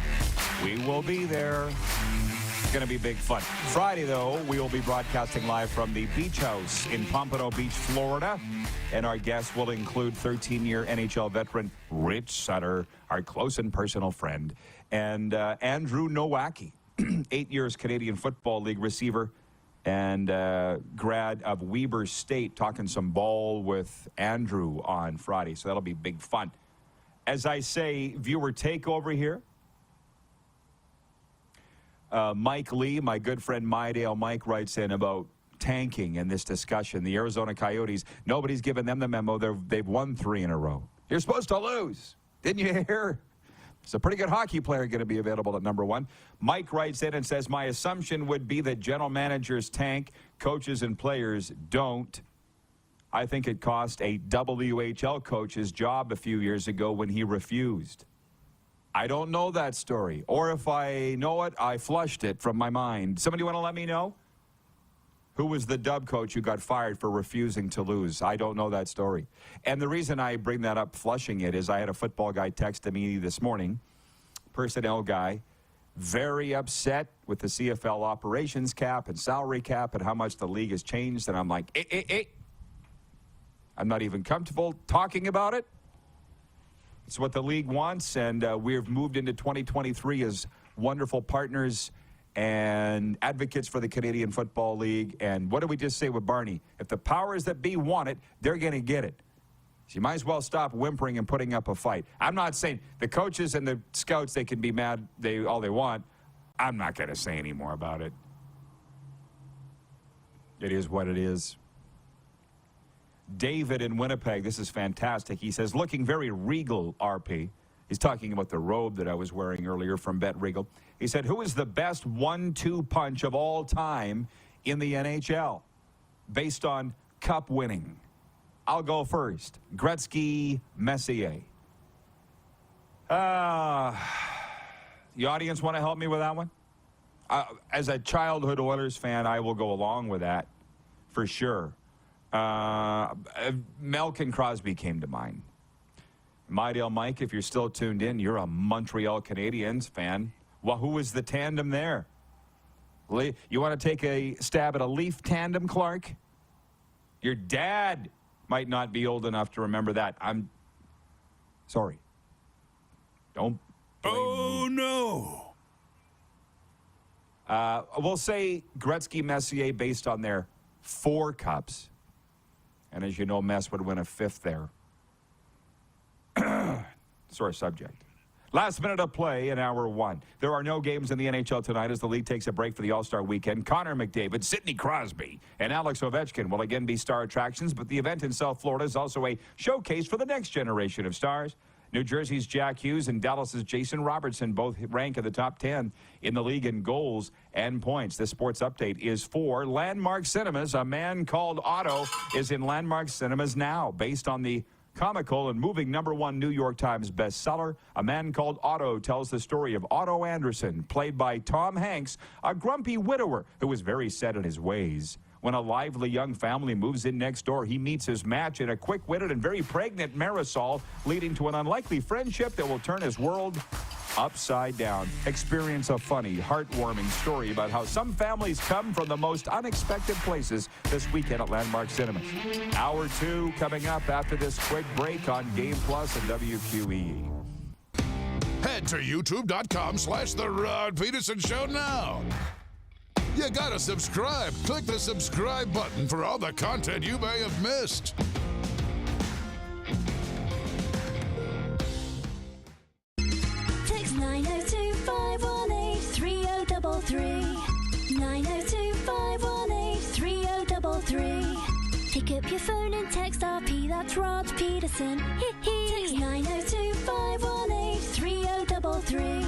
We will be there. It's going to be big fun. Friday, though, we will be broadcasting live from the Beach House in Pompano Beach, Florida. And our guests will include 13-year NHL veteran Rich Sutter, our close and personal friend, and Andrew Nowacki, 8 years Canadian Football League receiver and grad of Weber State, talking some ball with Andrew on Friday. So that'll be big fun. As I say, viewer takeover here. Mike Lee, my good friend Mydale Mike, writes in about tanking in this discussion. The Arizona Coyotes, nobody's given them the memo. They've won 3 in a row. You're supposed to lose. Didn't you hear? It's a pretty good hockey player going to be available at number 1. Mike writes in and says, my assumption would be that general managers tank, coaches and players don't. I think it cost a WHL coach his job a few years ago when he refused. I don't know that story. Or if I know it, I flushed it from my mind. Somebody want to let me know? Who was the dub coach who got fired for refusing to lose? I don't know that story. And the reason I bring that up, flushing it, is I had a football guy text to me this morning, personnel guy, very upset with the CFL operations cap and salary cap and how much the league has changed. And I'm like, I'm not even comfortable talking about it. It's what the league wants, and we've moved into 2023 as wonderful partners and advocates for the Canadian Football League. And what did we just say with Barney? If the powers that be want it, they're going to get it. So you might as well stop whimpering and putting up a fight. I'm not saying the coaches and the scouts, they can be mad all they want. I'm not going to say any more about it. It is what it is. David in Winnipeg, this is fantastic. He says, looking very regal, RP. He's talking about the robe that I was wearing earlier from Bet Regal. He said, who is the best 1-2 punch of all time in the NHL based on cup winning? I'll go first. Gretzky, Messier. The audience want to help me with that one? As a childhood Oilers fan, I will go along with that for sure. Malkin Crosby came to mind. Mydale Mike, if you're still tuned in, you're a Montreal Canadiens fan. Well, who was the tandem there? You want to take a stab at a Leaf tandem, Clark? Your dad might not be old enough to remember that. I'm sorry. Don't blame me. No. We'll say Gretzky, Messier based on their 4 cups. And as you know, Mess would win a 5th there. Sore subject. Last minute of play in hour 1. There are no games in the NHL tonight as the league takes a break for the All-Star weekend. Connor McDavid, Sidney Crosby, and Alex Ovechkin will again be star attractions, but the event in South Florida is also a showcase for the next generation of stars. New Jersey's Jack Hughes and Dallas's Jason Robertson both rank in the top 10 in the league in goals and points. This sports update is for Landmark Cinemas. A Man Called Otto is in Landmark Cinemas now, based on the comical and moving #1 New York Times bestseller. A Man Called Otto tells the story of Otto Anderson, played by Tom Hanks, a grumpy widower who was very set in his ways. When a lively young family moves in next door, he meets his match in a quick-witted and very pregnant Marisol, leading to an unlikely friendship that will turn his world upside down. Experience a funny, heartwarming story about how some families come from the most unexpected places this weekend at Landmark Cinemas. Hour 2 coming up after this quick break on Game Plus and WQEE. Head to youtube.com/The Rod Pedersen Show now. You gotta subscribe. Click the subscribe button for all the content you may have missed. Text 902-518-3033. 902-518-3033. Pick up your phone and text RP, that's Rod Pedersen. Text 902-518-3033.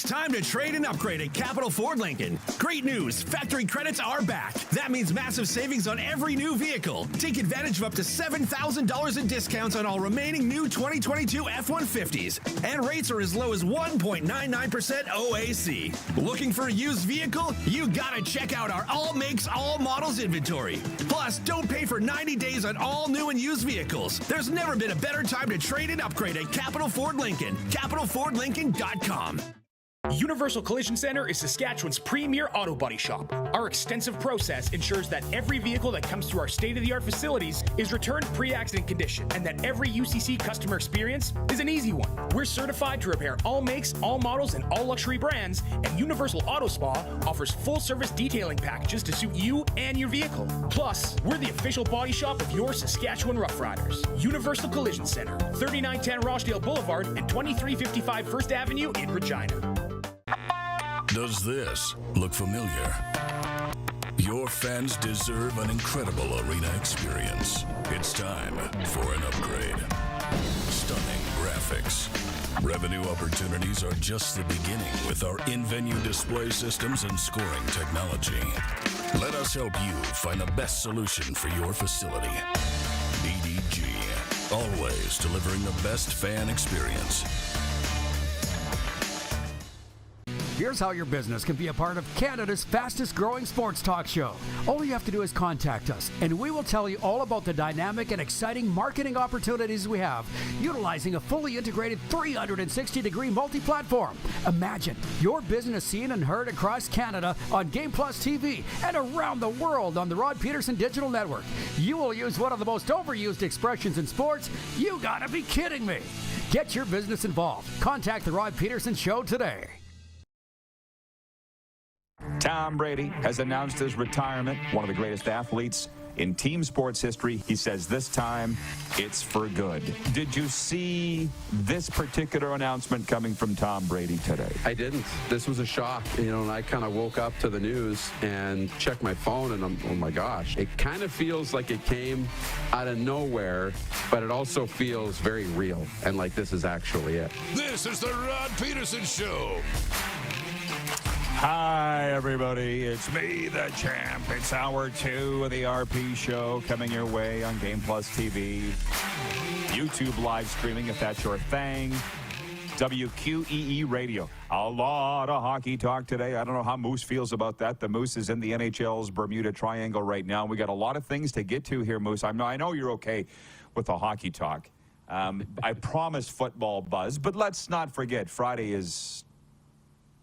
time to trade and upgrade at Capital Ford Lincoln. Great news, factory credits are back. That means massive savings on every new vehicle. Take advantage of up to $7,000 in discounts on all remaining new 2022 F-150s. And rates are as low as 1.99% OAC. Looking for a used vehicle? You gotta check out our all makes, all models inventory. Plus, don't pay for 90 days on all new and used vehicles. There's never been a better time to trade and upgrade at Capital Ford Lincoln. CapitalFordLincoln.com. Universal Collision Center is Saskatchewan's premier auto body shop. Our extensive process ensures that every vehicle that comes through our state-of-the-art facilities is returned pre-accident condition, and that every UCC customer experience is an easy one. We're certified to repair all makes, all models, and all luxury brands, and Universal Auto Spa offers full-service detailing packages to suit you and your vehicle. Plus, we're the official body shop of your Saskatchewan Rough Riders. Universal Collision Center, 3910 Rochdale Boulevard and 2355 First Avenue in Regina. Does this look familiar? Your fans deserve an incredible arena experience. It's time for an upgrade. Stunning graphics. Revenue opportunities are just the beginning with our in-venue display systems and scoring technology. Let us help you find the best solution for your facility. BDG, always delivering the best fan experience. Here's how your business can be a part of Canada's fastest growing sports talk show. All you have to do is contact us, and we will tell you all about the dynamic and exciting marketing opportunities we have, utilizing a fully integrated 360-degree multi-platform. Imagine your business seen and heard across Canada on Game Plus TV and around the world on the Rod Pedersen Digital Network. You will use one of the most overused expressions in sports. You gotta be kidding me. Get your business involved. Contact the Rod Pedersen Show today. Tom Brady has announced his retirement, one of the greatest athletes in team sports history. He says this time it's for good. Did you see this particular announcement coming from Tom Brady today? I didn't. This was a shock, and I kind of woke up to the news and checked my phone, and oh my gosh. It kind of feels like it came out of nowhere, but it also feels very real, and like this is actually it. This is the Rod Pedersen Show. Hi, everybody. It's me, the champ. It's hour 2 of the RP Show coming your way on Game Plus TV. YouTube live streaming, if that's your thing. WQEE Radio. A lot of hockey talk today. I don't know how Moose feels about that. The Moose is in the NHL's Bermuda Triangle right now. We got a lot of things to get to here, Moose. I know you're okay with the hockey talk. I promised football buzz, but let's not forget, Friday is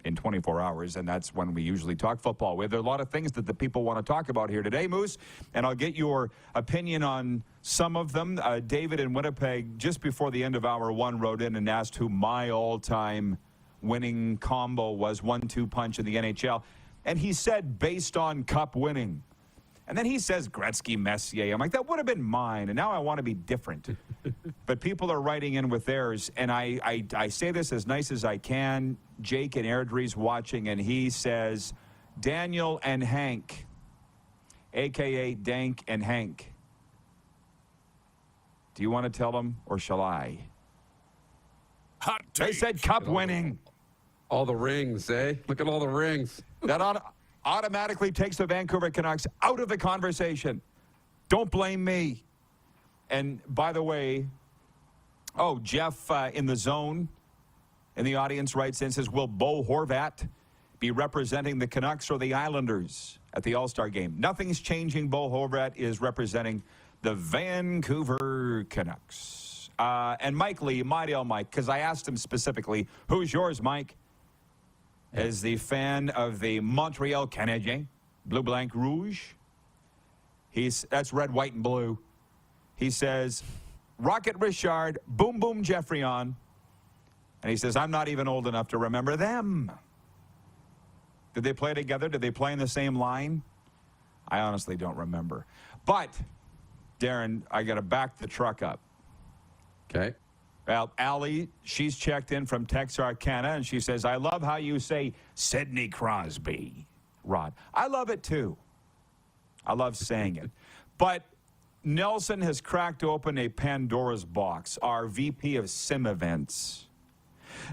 in 24 hours, and that's when we usually talk football. There are a lot of things that the people want to talk about here today, Moose, and I'll get your opinion on some of them. David in Winnipeg, just before the end of hour 1, wrote in and asked who my all-time winning combo was, 1-2 punch in the NHL, and he said based on cup winning. And then he says Gretzky, Messier. I'm like, that would have been mine, and now I want to be different. But people are writing in with theirs, and I say this as nice as I can. Jake and Airdrie's watching, and he says, Daniel and Hank, a.k.a. Dank and Hank. Do you want to tell them, or shall I? Hot take. They said cup winning. All the rings, eh? Look at all the rings. That automatically takes the Vancouver Canucks out of the conversation. Don't blame me. And by the way, Jeff in the zone in the audience writes in and says, will Bo Horvat be representing the Canucks or the Islanders at the All-Star game? Nothing's changing. Bo Horvat is representing the Vancouver Canucks. And Mike Lee, Mike, because I asked him specifically, who's yours, Mike? As the fan of the Montreal Canadiens, Bleu Blanc Rouge. That's red, white, and blue. He says, Rocket Richard, Boom Boom Geoffrion. And he says, I'm not even old enough to remember them. Did they play together? Did they play in the same line? I honestly don't remember. But, Darren, I got to back the truck up. Okay. Well, Allie, she's checked in from Texarkana, and she says, I love how you say Sidney Crosby, Rod. I love it, too. I love saying it. But Nelson has cracked open a Pandora's box, our VP of Sim Events.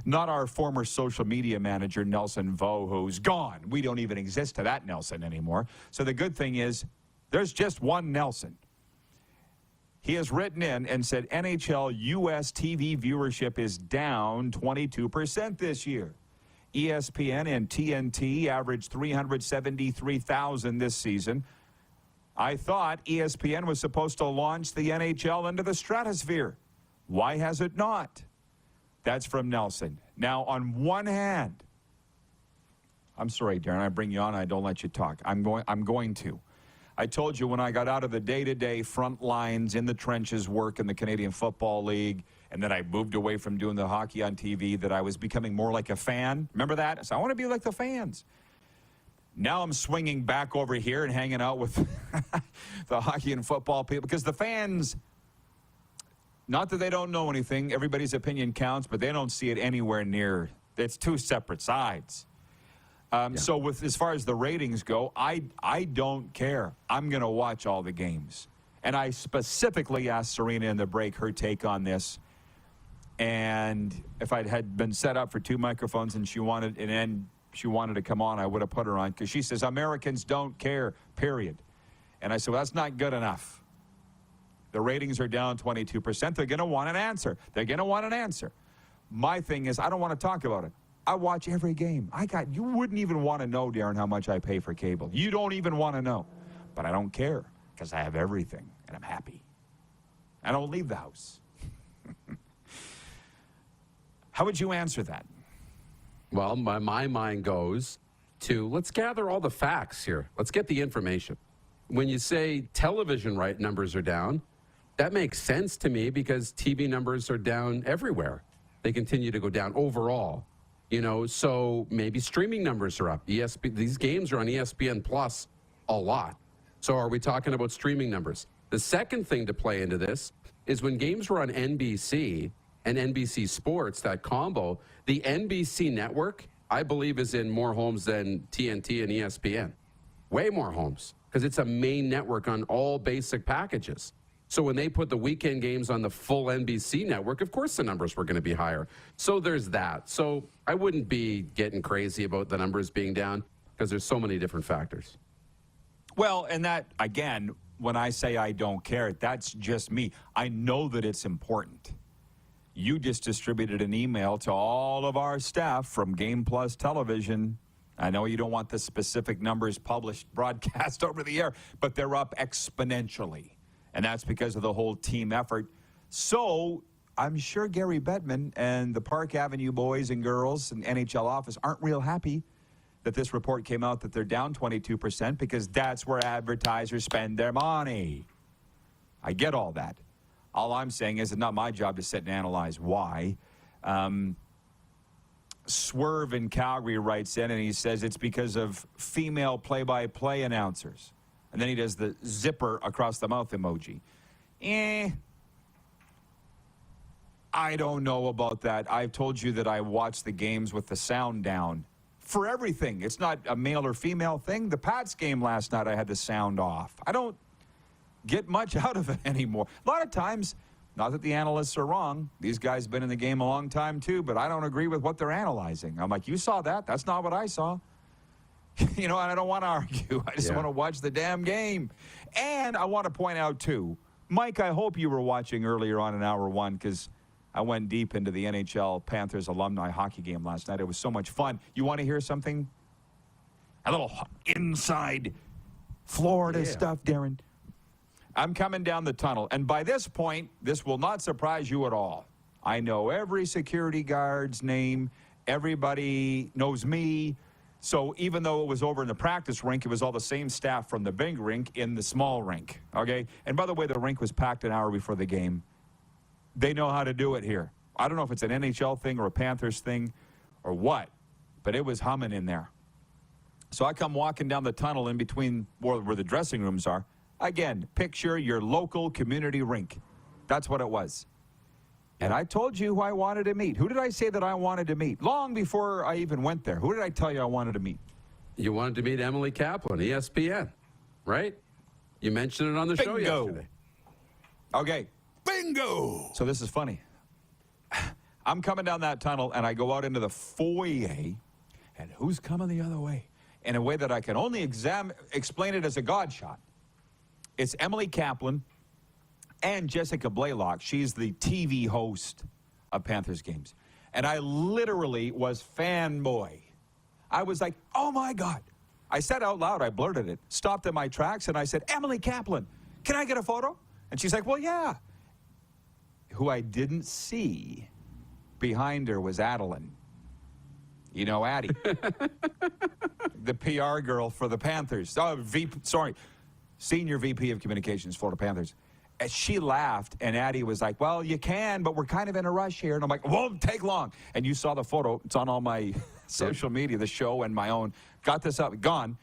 Not our former social media manager, Nelson Vo, who's gone. We don't even exist to that Nelson anymore. So the good thing is there's just one Nelson. He has written in and said NHL U.S. TV viewership is down 22% this year. ESPN and TNT averaged 373,000 this season. I thought ESPN was supposed to launch the NHL into the stratosphere. Why has it not? That's from Nelson. Now, on one hand, I'm sorry, Darren, I bring you on, I don't let you talk. I'm going to. I told you when I got out of the day-to-day front lines in the trenches work in the Canadian Football League, and then I moved away from doing the hockey on TV, that I was becoming more like a fan. Remember that? So I want to be like the fans. Now I'm swinging back over here and hanging out with the hockey and football people, because the fans, not that they don't know anything, everybody's opinion counts, but they don't see it anywhere near. It's two separate sides. So with as far as the ratings go, I don't care. I'm going to watch all the games. And I specifically asked Serena in the break her take on this. And if I had been set up for two microphones and she wanted to come on, I would have put her on, because she says Americans don't care, period. And I said, well, that's not good enough. The ratings are down 22%. They're going to want an answer. They're going to want an answer. My thing is, I don't want to talk about it. I watch every game. You wouldn't even want to know, Darren, how much I pay for cable. You don't even want to know. But I don't care, because I have everything, and I'm happy. I don't leave the house. How would you answer that? Well, my mind goes to, let's gather all the facts here. Let's get the information. When you say television right numbers are down, that makes sense to me, because TV numbers are down everywhere. They continue to go down overall. You know, so maybe streaming numbers are up. These games are on ESPN Plus a lot. So are we talking about streaming numbers? The second thing to play into this is when games were on NBC and NBC Sports, that combo, the NBC network, I believe, is in more homes than TNT and ESPN. Way more homes, because it's a main network on all basic packages. So when they put the weekend games on the full NBC network, of course the numbers were going to be higher. So there's that. So I wouldn't be getting crazy about the numbers being down, because there's so many different factors. Well, and that, again, when I say I don't care, that's just me. I know that it's important. You just distributed an email to all of our staff from Game Plus Television. I know you don't want the specific numbers published, broadcast over the air, but they're up exponentially. And that's because of the whole team effort. So I'm sure Gary Bettman and the Park Avenue boys and girls and NHL office aren't real happy that this report came out that they're down 22%, because that's where advertisers spend their money. I get all that. All I'm saying is it's not my job to sit and analyze why. Swerve in Calgary writes in and he says it's because of female play-by-play announcers. And then he does the zipper across the mouth emoji. I don't know about that. I've told you that I watch the games with the sound down for everything. It's not a male or female thing. The Pats game last night, I had the sound off. I don't get much out of it anymore. A lot of times, not that the analysts are wrong. These guys have been in the game a long time too, but I don't agree with what they're analyzing. I'm like, you saw that? That's not what I saw. You know, and I don't want to argue. I just want to watch the damn game. And I want to point out, too, Mike, I hope you were watching earlier on in hour one, because I went deep into the NHL Panthers alumni hockey game last night. It was so much fun. You want to hear something? A little inside Florida stuff, Darren. I'm coming down the tunnel, and by this point, this will not surprise you at all. I know every security guard's name. Everybody knows me. So even though it was over in the practice rink, it was all the same staff from the big rink in the small rink, okay? And by the way, the rink was packed an hour before the game. They know how to do it here. I don't know if it's an NHL thing or a Panthers thing or what, but it was humming in there. So I come walking down the tunnel in between where the dressing rooms are. Again, picture your local community rink. That's what it was. And I told you who I wanted to meet. Who did I say that I wanted to meet? Long before I even went there. Who did I tell you I wanted to meet? You wanted to meet Emily Kaplan, ESPN, right? You mentioned it on the show yesterday. Okay. Bingo! So this is funny. I'm coming down that tunnel, and I go out into the foyer, and who's coming the other way? In a way that I can only explain it as a God shot. It's Emily Kaplan and Jessica Blaylock. She's the TV host of Panthers games. And I literally was fanboy. I was like, oh, my God. I said out loud, I blurted it, stopped in my tracks, and I said, Emily Kaplan, can I get a photo? And she's like, well, yeah. Who I didn't see behind her was Adeline. You know Addie. The PR girl for the Panthers. Senior VP of Communications for the Panthers. And she laughed, and Addie was like, well, you can, but we're kind of in a rush here. And I'm like, it won't take long. And you saw the photo. It's on all my social media, the show and my own. Got this up, gone.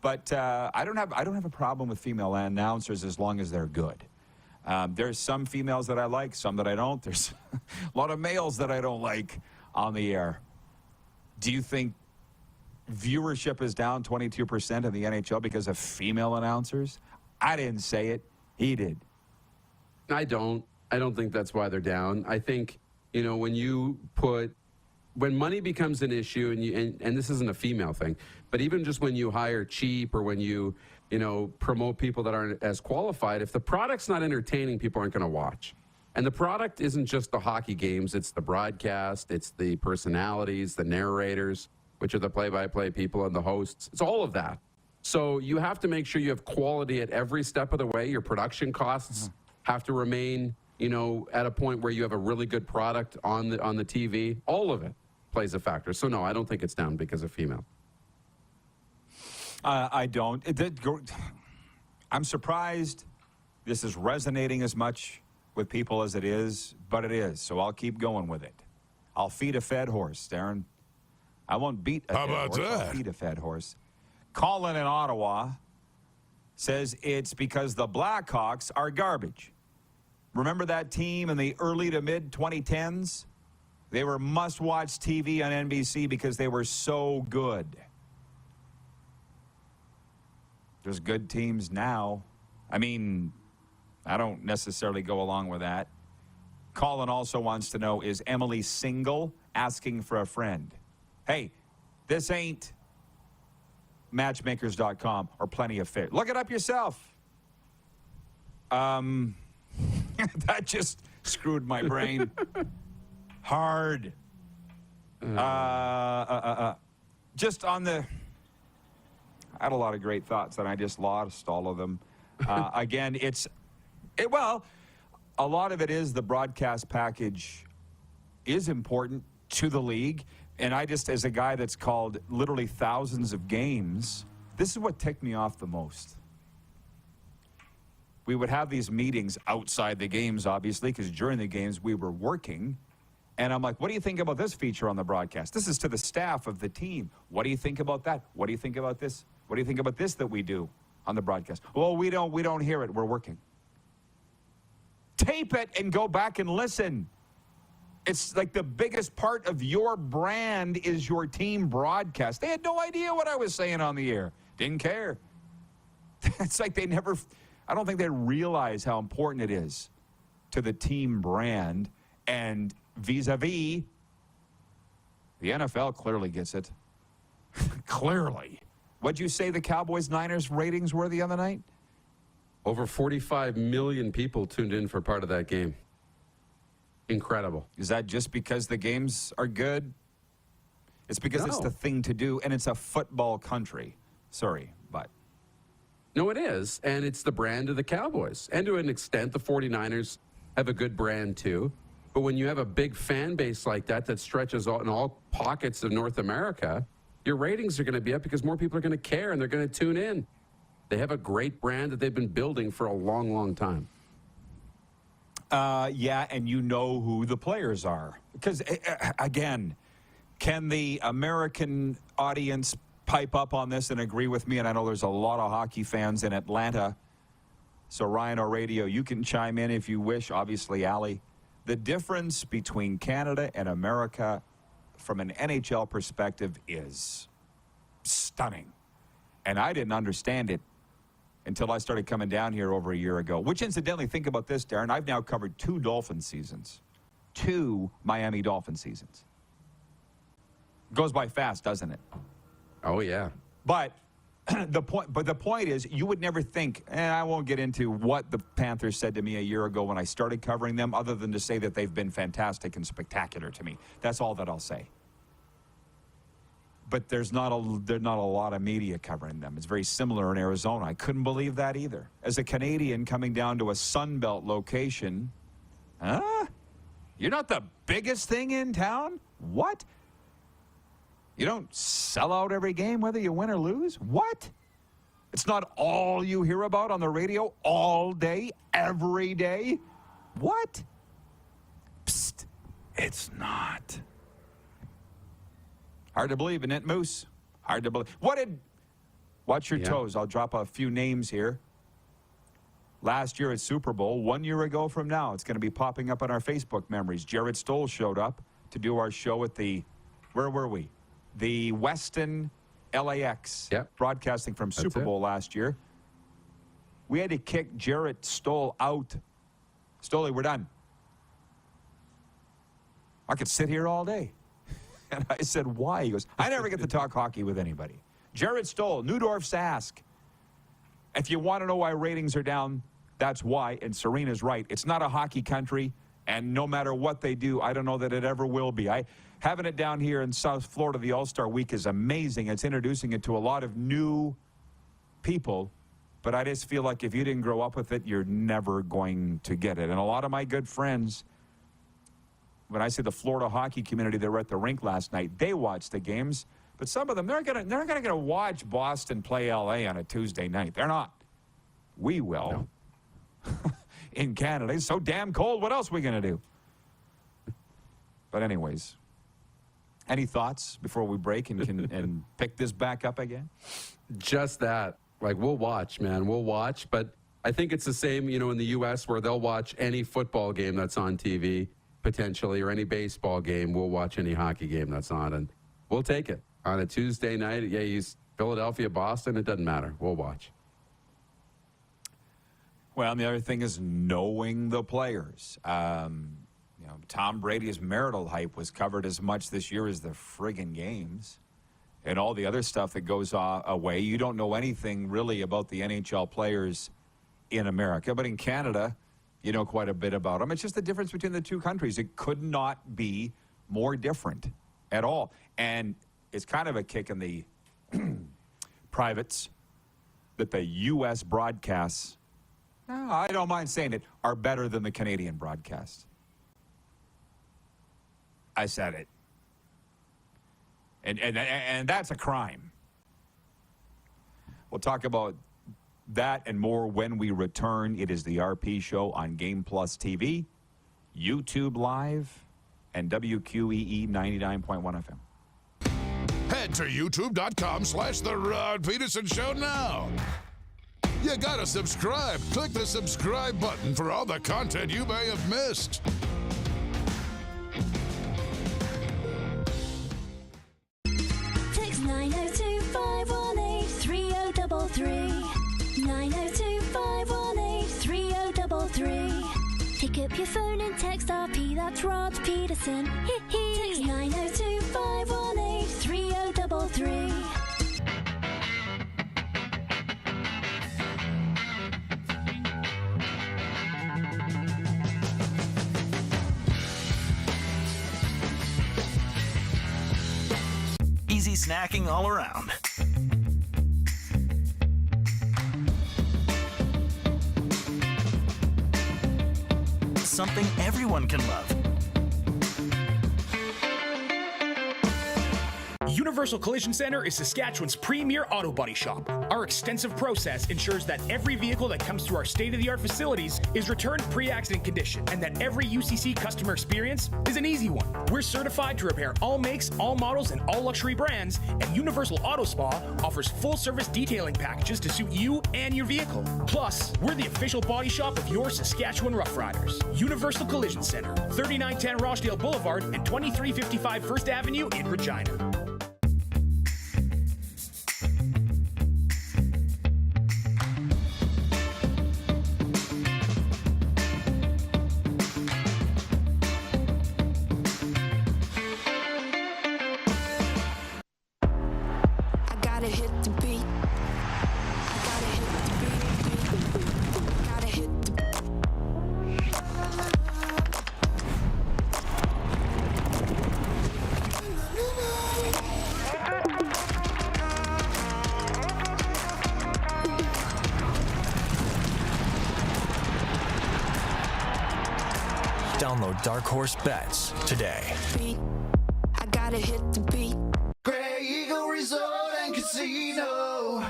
But I don't have a problem with female announcers as long as they're good. There's some females that I like, some that I don't. There's a lot of males that I don't like on the air. Do you think viewership is down 22% in the NHL because of female announcers? I didn't say it. He did. I don't think that's why they're down. I think, when money becomes an issue, and this isn't a female thing, but even just when you hire cheap or when you promote people that aren't as qualified, if the product's not entertaining, people aren't going to watch. And the product isn't just the hockey games. It's the broadcast. It's the personalities, the narrators, which are the play-by-play people, and the hosts. It's all of that. So you have to make sure you have quality at every step of the way. Your production costs have to remain, at a point where you have a really good product on the TV. All of it plays a factor. So, no, I don't think it's down because of female. I don't. I'm surprised this is resonating as much with people as it is, but it is. So I'll keep going with it. I'll feed a fed horse, Darren. I won't beat a How dead about horse. that? I'll feed a fed horse. Colin in Ottawa says it's because the Blackhawks are garbage. Remember that team in the early to mid 2010s? They were must-watch TV on NBC because they were so good. There's good teams now. I mean, I don't necessarily go along with that. Colin also wants to know, is Emily single? Asking for a friend. Hey, this ain't matchmakers.com or Plenty of Fit. Look it up yourself. That just screwed my brain hard. Just on the... I had a lot of great thoughts, and I just lost all of them. Again, well, a lot of it is the broadcast package is important to the league. And I just, as a guy that's called literally thousands of games, this is what ticked me off the most. We would have these meetings outside the games, obviously, because during the games we were working. And I'm like, what do you think about this feature on the broadcast? This is to the staff of the team. What do you think about that? What do you think about this? What do you think about this that we do on the broadcast? Well, we don't hear it. We're working. Tape it and go back and listen. It's like the biggest part of your brand is your team broadcast. They had no idea what I was saying on the air. Didn't care. It's like I don't think they realize how important it is to the team brand. And vis-a-vis, the NFL clearly gets it. Clearly. What'd you say the Cowboys-Niners ratings were the other night? Over 45 million people tuned in for part of that game. Incredible. Is that just because the games are good? It's because it's the thing to do, and it's a football country. Sorry, but... No, it is, and it's the brand of the Cowboys. And to an extent, the 49ers have a good brand, too. But when you have a big fan base like that stretches in all pockets of North America, your ratings are going to be up because more people are going to care and they're going to tune in. They have a great brand that they've been building for a long, long time. Yeah, and you know who the players are. Because, again, can the American audience pipe up on this and agree with me? And I know there's a lot of hockey fans in Atlanta. So, Ryan O'Radio, you can chime in if you wish. Obviously, Allie. The difference between Canada and America from an NHL perspective is stunning. And I didn't understand it until I started coming down here over a year ago. Which, incidentally, think about this, Darren. I've now covered 2 Dolphin seasons. 2 Miami Dolphin seasons. Goes by fast, doesn't it? Oh, yeah. But the point is, you would never think, and I won't get into what the Panthers said to me a year ago when I started covering them, other than to say that they've been fantastic and spectacular to me. That's all that I'll say. But there's not a lot of media covering them. It's very similar in Arizona. I couldn't believe that either. As a Canadian coming down to a Sunbelt location, you're not the biggest thing in town? What? You don't sell out every game whether you win or lose? What? It's not all you hear about on the radio all day, every day? What? Psst. It's not. Hard to believe, isn't it, Moose? Hard to believe. Watch your toes. I'll drop a few names here. Last year at Super Bowl, 1 year ago from now, it's going to be popping up on our Facebook memories. Jared Stoll showed up to do our show at where were we? The Westin LAX, broadcasting from Super Bowl last year. We had to kick Jared Stoll out. Stolle, we're done. I could sit here all day. And I said, why? He goes, I never get to talk hockey with anybody. Jared Stoll, Neudorf's ask. If you want to know why ratings are down, that's why. And Serena's right. It's not a hockey country. And no matter what they do, I don't know that it ever will be. Having it down here in South Florida, the All-Star Week is amazing. It's introducing it to a lot of new people. But I just feel like if you didn't grow up with it, you're never going to get it. And a lot of my good friends, when I say the Florida hockey community, they were at the rink last night. They watched the games. But some of them, they're not going to watch Boston play L.A. on a Tuesday night. They're not. We will. No. In Canada. It's so damn cold. What else are we going to do? But anyways, any thoughts before we break and pick this back up again? Just that. Like, we'll watch, man. We'll watch. But I think it's the same, in the U.S. where they'll watch any football game that's on TV, potentially, or any baseball game. We'll watch any hockey game that's on, and we'll take it. On a Tuesday night, he's Philadelphia, Boston, it doesn't matter. We'll watch. Well, and the other thing is knowing the players. Tom Brady's marital hype was covered as much this year as the friggin' games. And all the other stuff that goes away. You don't know anything really about the NHL players in America. But in Canada, you know quite a bit about them. It's just the difference between the two countries. It could not be more different at all. And it's kind of a kick in the privates that the U.S. broadcasts, I don't mind saying it, are better than the Canadian broadcasts. I said it. And that's a crime. We'll talk about that and more when we return. It is the RP Show on Game Plus TV, YouTube Live, and WQEE 99.1 FM. Head to youtube.com/The Rod Pedersen Show now. You gotta subscribe. Click the subscribe button for all the content you may have missed. Text 902-518-3033. 902-518-3033. Pick up your phone and text RP, that's Rod Pedersen. Text 902-518-3033. Easy snacking all around. Something everyone can love. Universal Collision Center is Saskatchewan's premier auto body shop. Our extensive process ensures that every vehicle that comes through our state-of-the-art facilities is returned pre-accident condition, and that every UCC customer experience is an easy one. We're certified to repair all makes, all models, and all luxury brands, and Universal Auto Spa offers full-service detailing packages to suit you and your vehicle. Plus, we're the official body shop of your Saskatchewan Rough Riders. Universal Collision Center, 3910 Rochdale Boulevard and 2355 First Avenue in Regina. gotta hit the beat. I gotta hit the beat. Gotta hit the Download Dark Horse Bets today. beat. I gotta hit the beat. Grey Eagle Resort and Casino.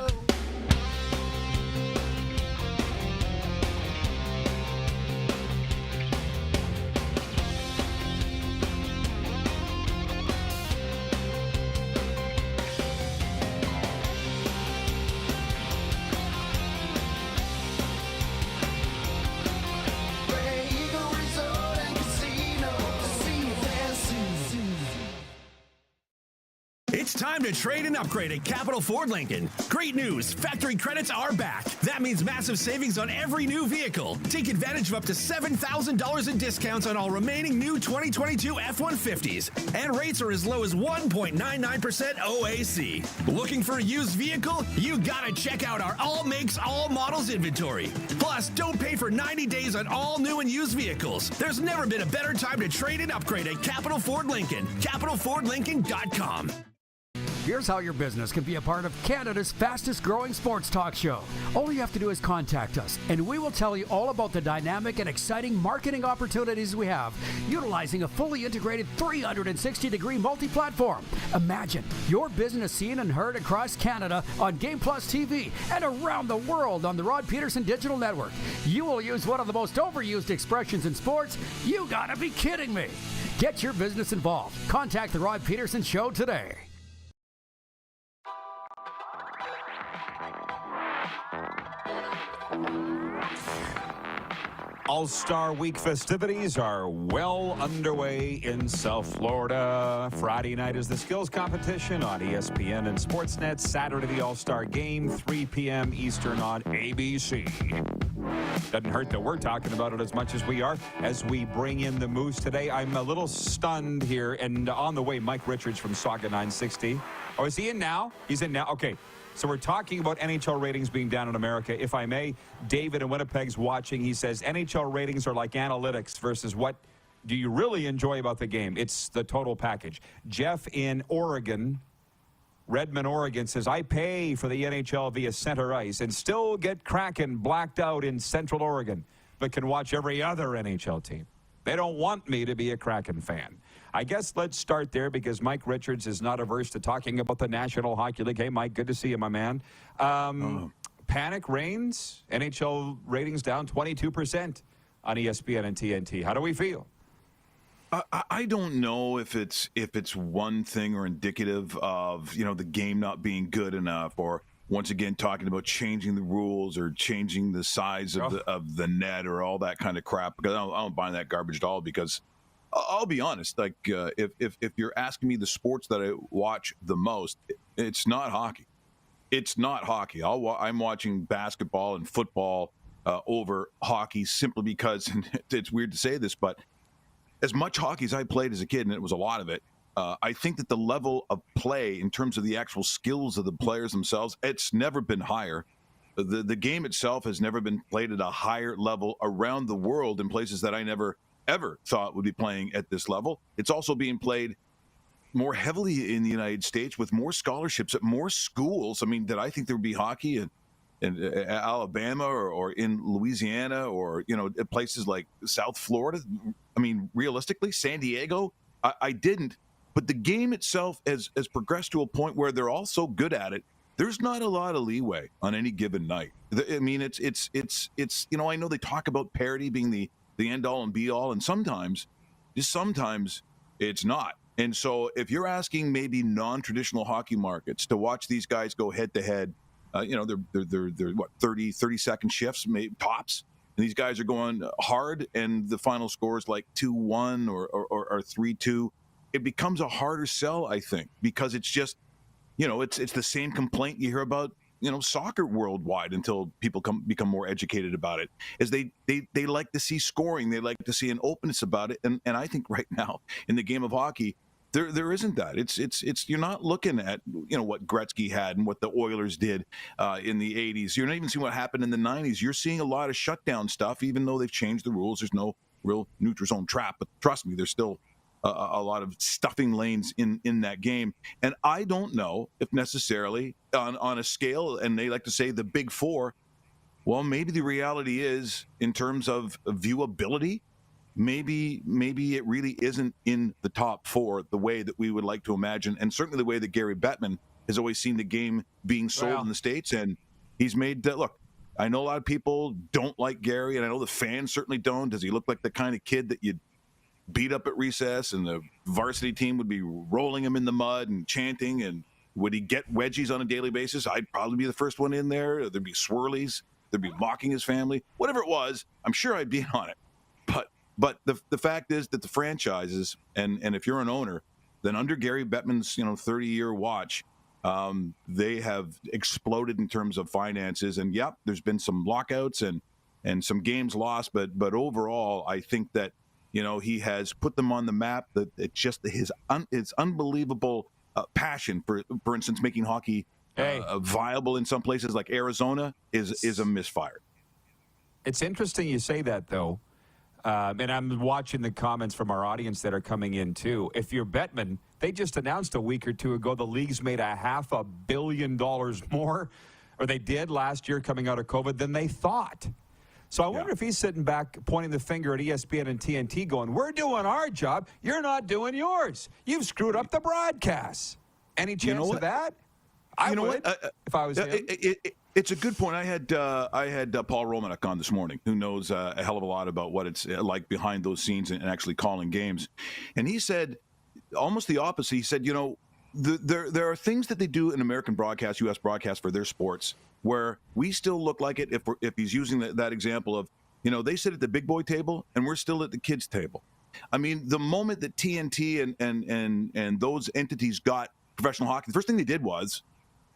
Grey Eagle Resort and Casino. Casino fans. It's time to trade and upgrade at Capital Ford Lincoln. Great news, factory credits are back. That means massive savings on every new vehicle. Take advantage of up to $7,000 in discounts on all remaining new 2022 F-150s. And rates are as low as 1.99% OAC. Looking for a used vehicle? You gotta check out our all makes, all models inventory. Plus, don't pay for 90 days on all new and used vehicles. There's never been a better time to trade and upgrade at Capital Ford Lincoln. CapitalFordLincoln.com. Here's how your business can be a part of Canada's fastest growing sports talk show. All you have to do is contact us, and we will tell you all about the dynamic and exciting marketing opportunities we have, utilizing a fully integrated 360-degree multi-platform. Imagine your business seen and heard across Canada on Game Plus TV and around the world on the Rod Pedersen Digital Network. You will use one of the most overused expressions in sports. You gotta be kidding me. Get your business involved. Contact the Rod Pedersen Show today. All-Star Week festivities are well underway in South Florida. Friday night is the skills competition on ESPN and Sportsnet. Saturday, the All-Star Game, 3 p.m. Eastern on ABC. Doesn't hurt that we're talking about it as much as we are as we bring in the Moose today. I'm a little stunned here, and on the way, Mike Richards from Saga 960. Oh, is he in now? He's in now? Okay. So we're talking about NHL ratings being down in America. If I may, David in Winnipeg's watching. He says NHL ratings are like analytics versus what do you really enjoy about the game? It's the total package. Jeff in Oregon, Redmond, Oregon, says, I pay for the NHL via center ice and still get Kraken blacked out in Central Oregon, but can watch every other NHL team. They don't want me to be a Kraken fan. I guess let's start there because Mike Richards is not averse to talking about the National Hockey League. Hey, Mike, good to see you, my man. Panic reigns. NHL ratings down 22% on ESPN and TNT. How do we feel? I don't know if it's one thing or indicative of the game not being good enough, or once again talking about changing the rules or changing the size of the net or all that kind of crap. Because I don't buy that garbage at all. Because I'll be honest, like if you're asking me the sports that I watch the most, it's not hockey. It's not hockey. I'm watching basketball and football over hockey simply because, and it's weird to say this, but as much hockey as I played as a kid, and it was a lot of it, I think that the level of play in terms of the actual skills of the players themselves, it's never been higher. The game itself has never been played at a higher level around the world in places that I never ever thought would be playing at this level. It's also being played more heavily in the United States with more scholarships at more schools. I mean, did I think there would be hockey in Alabama or in Louisiana or, at places like South Florida? I mean, realistically, San Diego, I didn't. But the game itself has progressed to a point where they're all so good at it. There's not a lot of leeway on any given night. I mean, it's I know they talk about parity being the end all and be all, and sometimes it's not. And so if you're asking maybe non-traditional hockey markets to watch these guys go head to head, they're what, 30 second shifts, maybe tops, and these guys are going hard, and the final score is like 2-1 or 3-2. It becomes a harder sell, I think, because it's just, it's the same complaint you hear about, soccer worldwide until people become more educated about it, is they like to see scoring. They like to see an openness about it. And I think right now in the game of hockey, There isn't that. It's you're not looking at what Gretzky had and what the Oilers did in the 80s. You're not even seeing what happened in the 90s. You're seeing a lot of shutdown stuff, even though they've changed the rules. There's no real neutral zone trap, but trust me, there's still a lot of stuffing lanes in that game. And I don't know if necessarily on a scale, and they like to say the big four. Well, maybe the reality is in terms of viewability. Maybe it really isn't in the top four the way that we would like to imagine, and certainly the way that Gary Bettman has always seen the game being sold in the States. And he's made look, I know a lot of people don't like Gary, and I know the fans certainly don't. Does he look like the kind of kid that you'd beat up at recess and the varsity team would be rolling him in the mud and chanting? And would he get wedgies on a daily basis? I'd probably be the first one in there. There'd be swirlies. There'd be mocking his family. Whatever it was, I'm sure I'd be in on it. But the fact is that the franchises, and if you're an owner, then under Gary Bettman's 30-year watch, they have exploded in terms of finances. And yep, there's been some lockouts and some games lost, but overall, I think that he has put them on the map. That it's just his unbelievable passion for instance, making hockey viable in some places like Arizona is a misfire. It's interesting you say that, though. And I'm watching the comments from our audience that are coming in, too. If you're Bettman, they just announced a week or two ago the league's made $500 million more, or they did last year coming out of COVID, than they thought. So I wonder if he's sitting back pointing the finger at ESPN and TNT going, we're doing our job, you're not doing yours. You've screwed up the broadcasts. Any chance of that? I would, if I was him. It's a good point. I had Paul Romanek on this morning, who knows a hell of a lot about what it's like behind those scenes and actually calling games. And he said almost the opposite. He said, there are things that they do in American broadcast, U.S. broadcast for their sports, where we still look like it. If he's using that example of, they sit at the big boy table and we're still at the kids table. I mean, the moment that TNT and those entities got professional hockey, the first thing they did was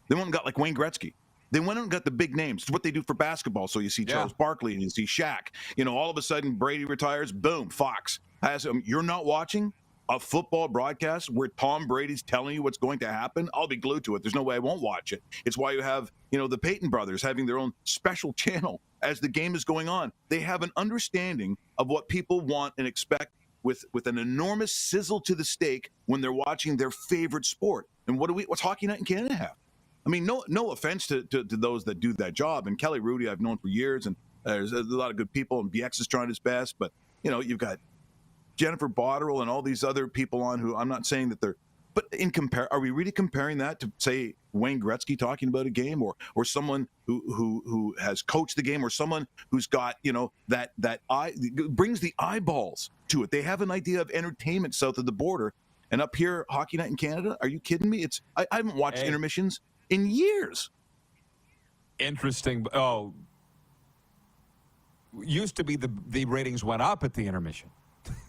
they went and got like Wayne Gretzky. They went and got the big names. It's what they do for basketball. So you see Charles Barkley and you see Shaq. All of a sudden Brady retires. Boom, Fox has him. You're not watching a football broadcast where Tom Brady's telling you what's going to happen. I'll be glued to it. There's no way I won't watch it. It's why you have, the Peyton brothers having their own special channel as the game is going on. They have an understanding of what people want and expect with an enormous sizzle to the steak when they're watching their favorite sport. And what's Hockey Night in Canada have? I mean, no offense to those that do that job. And Kelly Rudy, I've known for years, and there's a lot of good people, and BX is trying his best. But, you've got Jennifer Botterill and all these other people on who I'm not saying that they're – but are we really comparing that to, say, Wayne Gretzky talking about a game or someone who has coached the game or someone who's got, that brings the eyeballs to it? They have an idea of entertainment south of the border. And up here, Hockey Night in Canada, are you kidding me? I haven't watched intermissions in years. Interesting. Used to be the ratings went up at the intermission.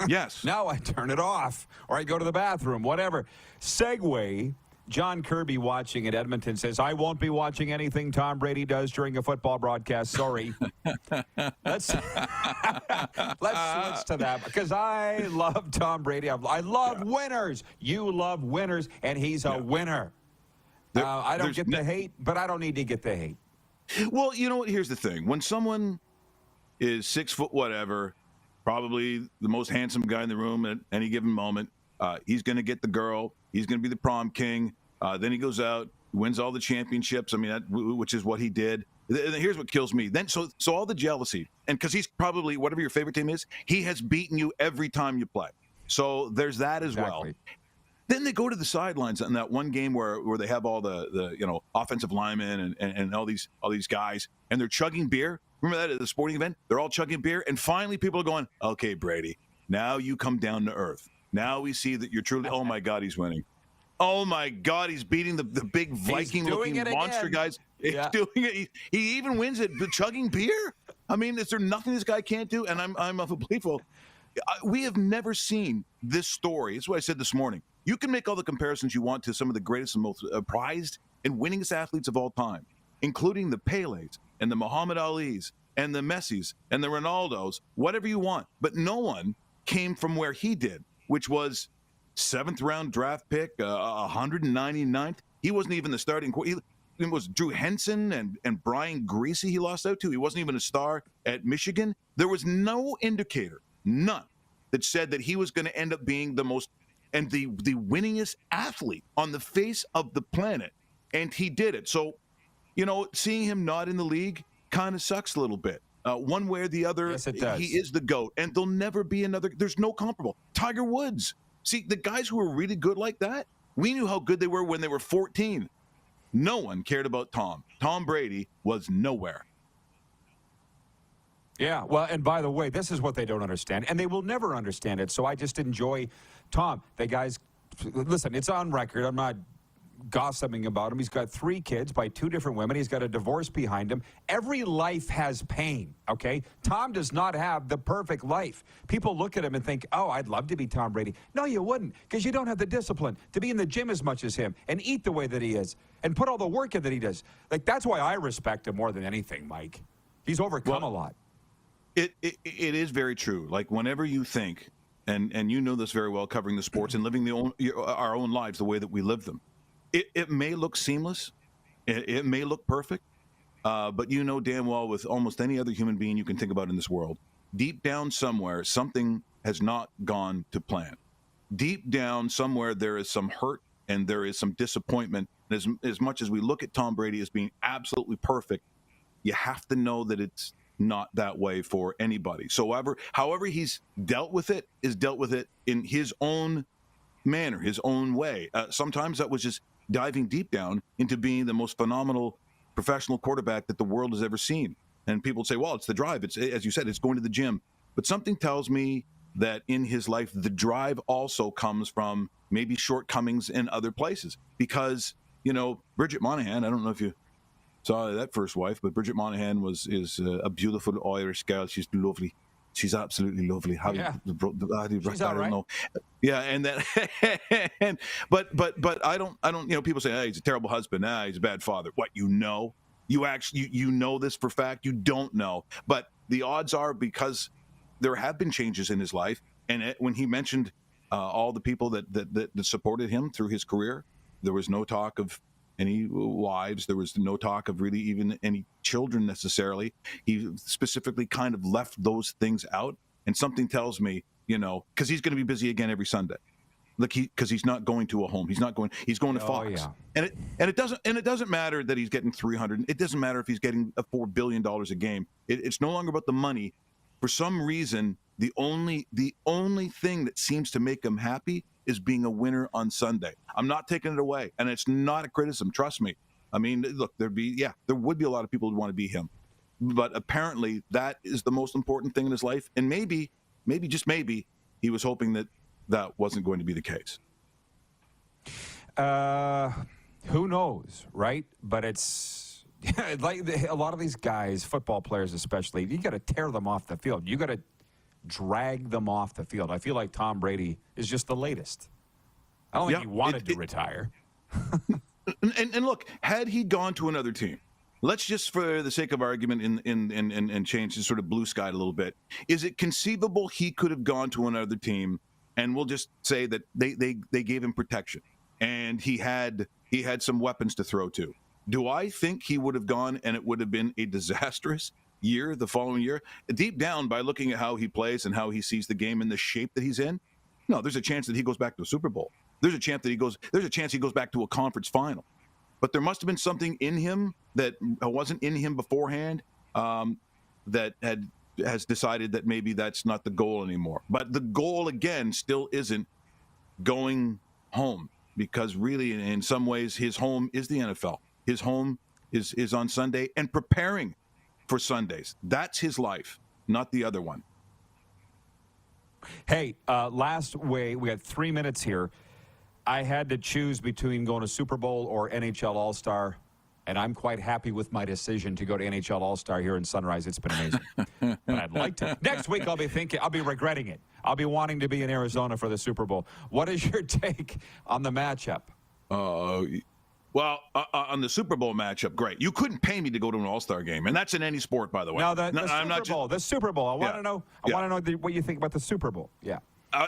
Yes. Now I turn it off or I go to the bathroom, whatever. Segue, John Kirby watching in Edmonton says, I won't be watching anything Tom Brady does during a football broadcast. Sorry. Let's switch to that because I love Tom Brady. I love winners. You love winners, and he's a winner. I don't get the hate, but I don't need to get the hate. Well, you know what? Here's the thing. When someone is 6 foot whatever, probably the most handsome guy in the room at any given moment, he's going to get the girl. He's going to be the prom king. Then he goes out, wins all the championships. I mean, which is what he did. Here's what kills me. Then, so all the jealousy, and because he's probably, whatever your favorite team is, he has beaten you every time you play. So there's that as well. Then they go to the sidelines in that one game where they have all the offensive linemen and all these guys, and they're chugging beer. Remember that at the sporting event? They're all chugging beer, and finally people are going, okay, Brady, now you come down to earth. Now we see that you're truly, oh my God, he's winning. Oh my God, he's beating the big Viking-looking monster guys. He's doing it. He even wins it, chugging beer. I mean, is there nothing this guy can't do? And I'm of a belief. We have never seen this story. It's what I said this morning. You can make all the comparisons you want to some of the greatest and most prized and winningest athletes of all time, including the Pelés and the Muhammad Alis and the Messis and the Ronaldos, whatever you want. But no one came from where he did, which was 7th round draft pick, 199th. He wasn't even the starting. It was Drew Henson and Brian Greasy he lost out to. He wasn't even a star at Michigan. There was no indicator, none, that said that he was going to end up being the most and the winningest athlete on the face of the planet. And he did it. So, seeing him not in the league kind of sucks a little bit. One way or the other, yes, it does. He is the GOAT. And there'll never be another. There's no comparable. Tiger Woods. See, the guys who were really good like that, we knew how good they were when they were 14. No one cared about Tom. Tom Brady was nowhere. Yeah, well, and by the way, this is what they don't understand, and they will never understand it, so I just enjoy Tom. Listen, it's on record. I'm not gossiping about him. He's got 3 kids by 2 different women. He's got a divorce behind him. Every life has pain, okay? Tom does not have the perfect life. People look at him and think, oh, I'd love to be Tom Brady. No, you wouldn't, because you don't have the discipline to be in the gym as much as him and eat the way that he is and put all the work in that he does. Like, that's why I respect him more than anything, Mike. He's overcome a lot. It is very true. Like, whenever you think, and you know this very well, covering the sports and living our own lives the way that we live them, it may look seamless, it may look perfect, but you know damn well with almost any other human being you can think about in this world, deep down somewhere, something has not gone to plan. Deep down somewhere, there is some hurt and there is some disappointment. As much as we look at Tom Brady as being absolutely perfect, you have to know that it's not that way for anybody. So however he's dealt with it in his own manner, his own way. Sometimes that was just diving deep down into being the most phenomenal professional quarterback that the world has ever seen. And people say, well, it's the drive. It's, as you said, it's going to the gym. But something tells me that in his life, the drive also comes from maybe shortcomings in other places. Because, Bridget Monahan, I don't know if you saw that first wife, but Bridget Monahan is a beautiful Irish girl. She's lovely. She's absolutely lovely. She's all right. I don't know. Yeah, and then but I don't. People say, hey, he's a terrible husband. He's a bad father. What, you know? You actually you know this for fact? You don't know. But the odds are, because there have been changes in his life, and when he mentioned all the people that supported him through his career, there was no talk of any wives. There was no talk of really even any children necessarily. He specifically kind of left those things out. And something tells me, because he's going to be busy again every Sunday. Because he's not going to a home. He's going to Fox. Yeah. And it doesn't matter that he's getting 300. It doesn't matter if he's getting $4 billion a game. It's no longer about the money. For some reason, the only thing that seems to make him happy is being a winner on Sunday. I'm not taking it away, and it's not a criticism. Trust me. I mean, look, there would be a lot of people who want to be him, but apparently that is the most important thing in his life. And maybe just maybe, he was hoping that wasn't going to be the case. Who knows, right? But it's like a lot of these guys, football players especially, you got to tear them off the field. You got to drag them off the field. I feel like Tom Brady is just the latest. I don't think he wanted to retire. And look, had he gone to another team, let's just, for the sake of argument, and change the sort of blue sky a little bit, is it conceivable he could have gone to another team, and we'll just say that they gave him protection and he had some weapons to throw to? Do I think he would have gone and it would have been a disastrous year the following year? Deep down, by looking at how he plays and how he sees the game and the shape that he's in, no, there's a chance that he goes back to a Super Bowl. There's a chance he goes back to a conference final. But there must have been something in him that wasn't in him beforehand, that has decided that maybe that's not the goal anymore. But the goal, again, still isn't going home, because really, in some ways, his home is the NFL. His home is on Sunday and preparing for Sundays. That's his life, not the other one. Hey, last way, we had 3 minutes here. I had to choose between going to Super Bowl or NHL All-Star, and I'm quite happy with my decision to go to NHL All-Star here in Sunrise. It's been amazing. But I'd like to. Next week, I'll be regretting it. I'll be wanting to be in Arizona for the Super Bowl. What is your take on the matchup? Well, on the Super Bowl matchup, great. You couldn't pay me to go to an All-Star game, and that's in any sport, by the way. No, the Super Bowl. I want to know what you think about the Super Bowl. Yeah.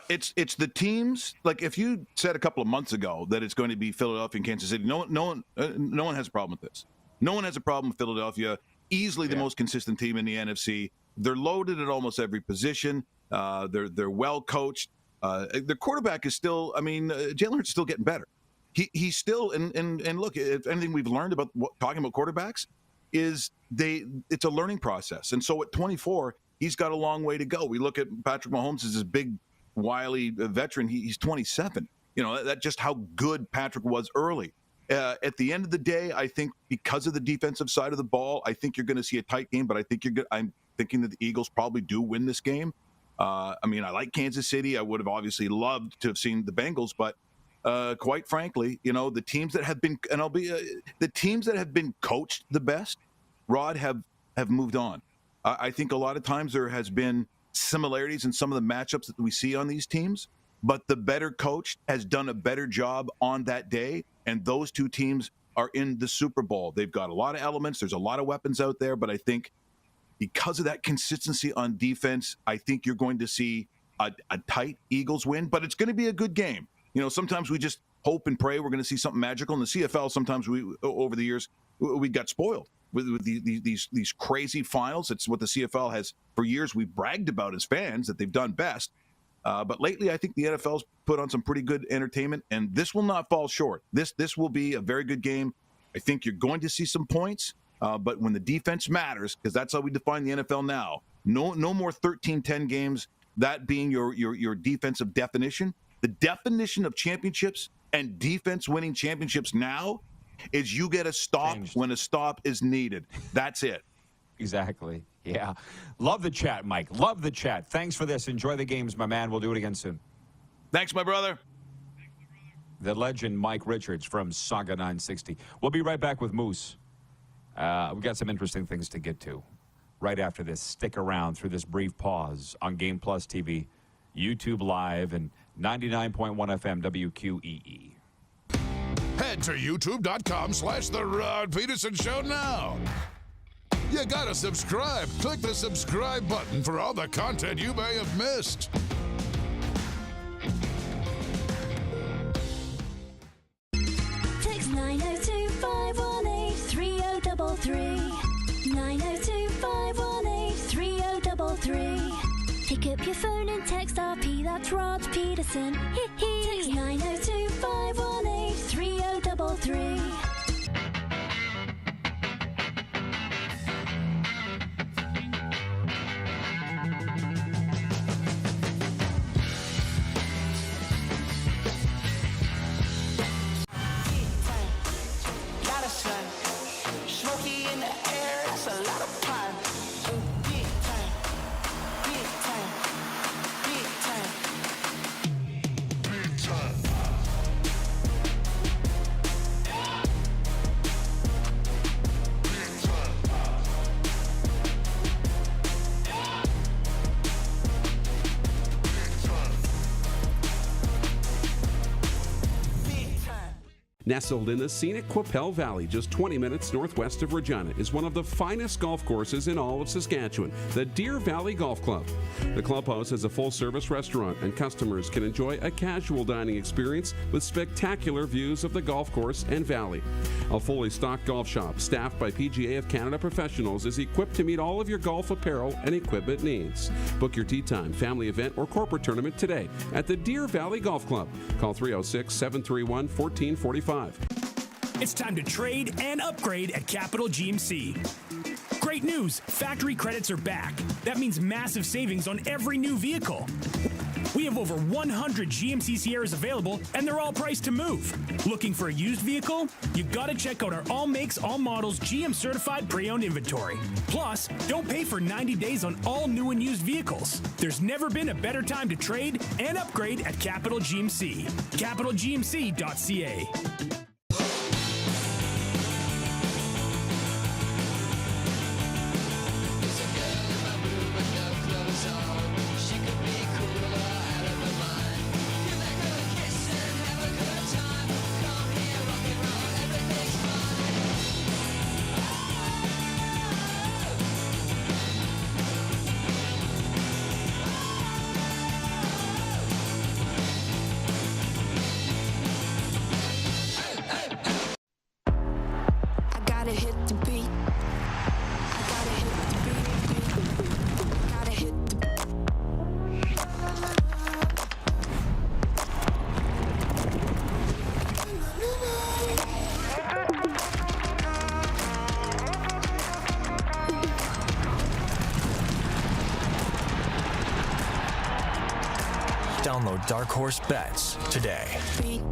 It's the teams. Like if you said a couple of months ago that it's going to be Philadelphia and Kansas City, no one has a problem with this. No one has a problem with Philadelphia. Easily the most consistent team in the NFC. They're loaded at almost every position. They're well coached. Their quarterback is still. I mean, Jalen Hurts is still getting better. He's still and look. If anything we've learned about talking about quarterbacks is it's a learning process. And so at 24, he's got a long way to go. We look at Patrick Mahomes as this big, wily veteran. He's 27. You know, that's just how good Patrick was early. At the end of the day, I think because of the defensive side of the ball, I think you're going to see a tight game, but I think I'm thinking that the Eagles probably do win this game. I mean, I like Kansas City. I would have obviously loved to have seen the Bengals, but quite frankly, you know, the teams that have been, and the teams that have been coached the best, Rod, have moved on. I think a lot of times there has been similarities in some of the matchups that we see on these teams, but the better coach has done a better job on that day, and those two teams are in the Super Bowl. They've got a lot of elements. There's a lot of weapons out there, but I think because of that consistency on defense, I think you're going to see a tight Eagles win, but it's going to be a good game. You know, sometimes we just hope and pray we're going to see something magical. In the CFL, sometimes over the years, we got spoiled with these crazy finals. It's what the CFL has for years we've bragged about as fans that they've done best. But lately, I think the NFL's put on some pretty good entertainment, and this will not fall short. This will be a very good game. I think you're going to see some points, but when the defense matters, because that's how we define the NFL now, no more 13-10 games, that being your defensive definition. The definition of championships and defense winning championships now is you get a stop when a stop is needed. That's it. Exactly. Yeah. Love the chat, Mike. Love the chat. Thanks for this. Enjoy the games, my man. We'll do it again soon. Thanks, my brother. The legend Mike Richards from Saga 960. We'll be right back with Moose. We've got some interesting things to get to right after this. Stick around through this brief pause on Game Plus TV, YouTube Live, and 99.1 FM WQEE. Head to youtube.com/The Rod Pedersen Show now. You gotta subscribe. Click the subscribe button for all the content you may have missed. Text 902-518-3033. 902-518-3033. Pick up your phone and text RP, that's Rod Pedersen. Text 902-518-3033. Smoky in the air, that's a lot of fun. Big time, big time, big time, big time. Nestled in the scenic Qu'Appelle Valley, just 20 minutes northwest of Regina, is one of the finest golf courses in all of Saskatchewan, the Deer Valley Golf Club. The clubhouse has a full-service restaurant, and customers can enjoy a casual dining experience with spectacular views of the golf course and valley. A fully stocked golf shop, staffed by PGA of Canada professionals, is equipped to meet all of your golf apparel and equipment needs. Book your tee time, family event, or corporate tournament today at the Deer Valley Golf Club. Call 306-731-1445. It's time to trade and upgrade at Capital GMC. Great news, factory credits are back. That means massive savings on every new vehicle. We have over 100 GMC Sierras available, and they're all priced to move. Looking for a used vehicle? You gotta check out our all makes, all models, GM certified pre-owned inventory. Plus, don't pay for 90 days on all new and used vehicles. There's never been a better time to trade and upgrade at Capital GMC. CapitalGMC.ca. gotta hit the beat. I gotta hit the beat. Gotta hit the Download Dark Horse Bets today. beat.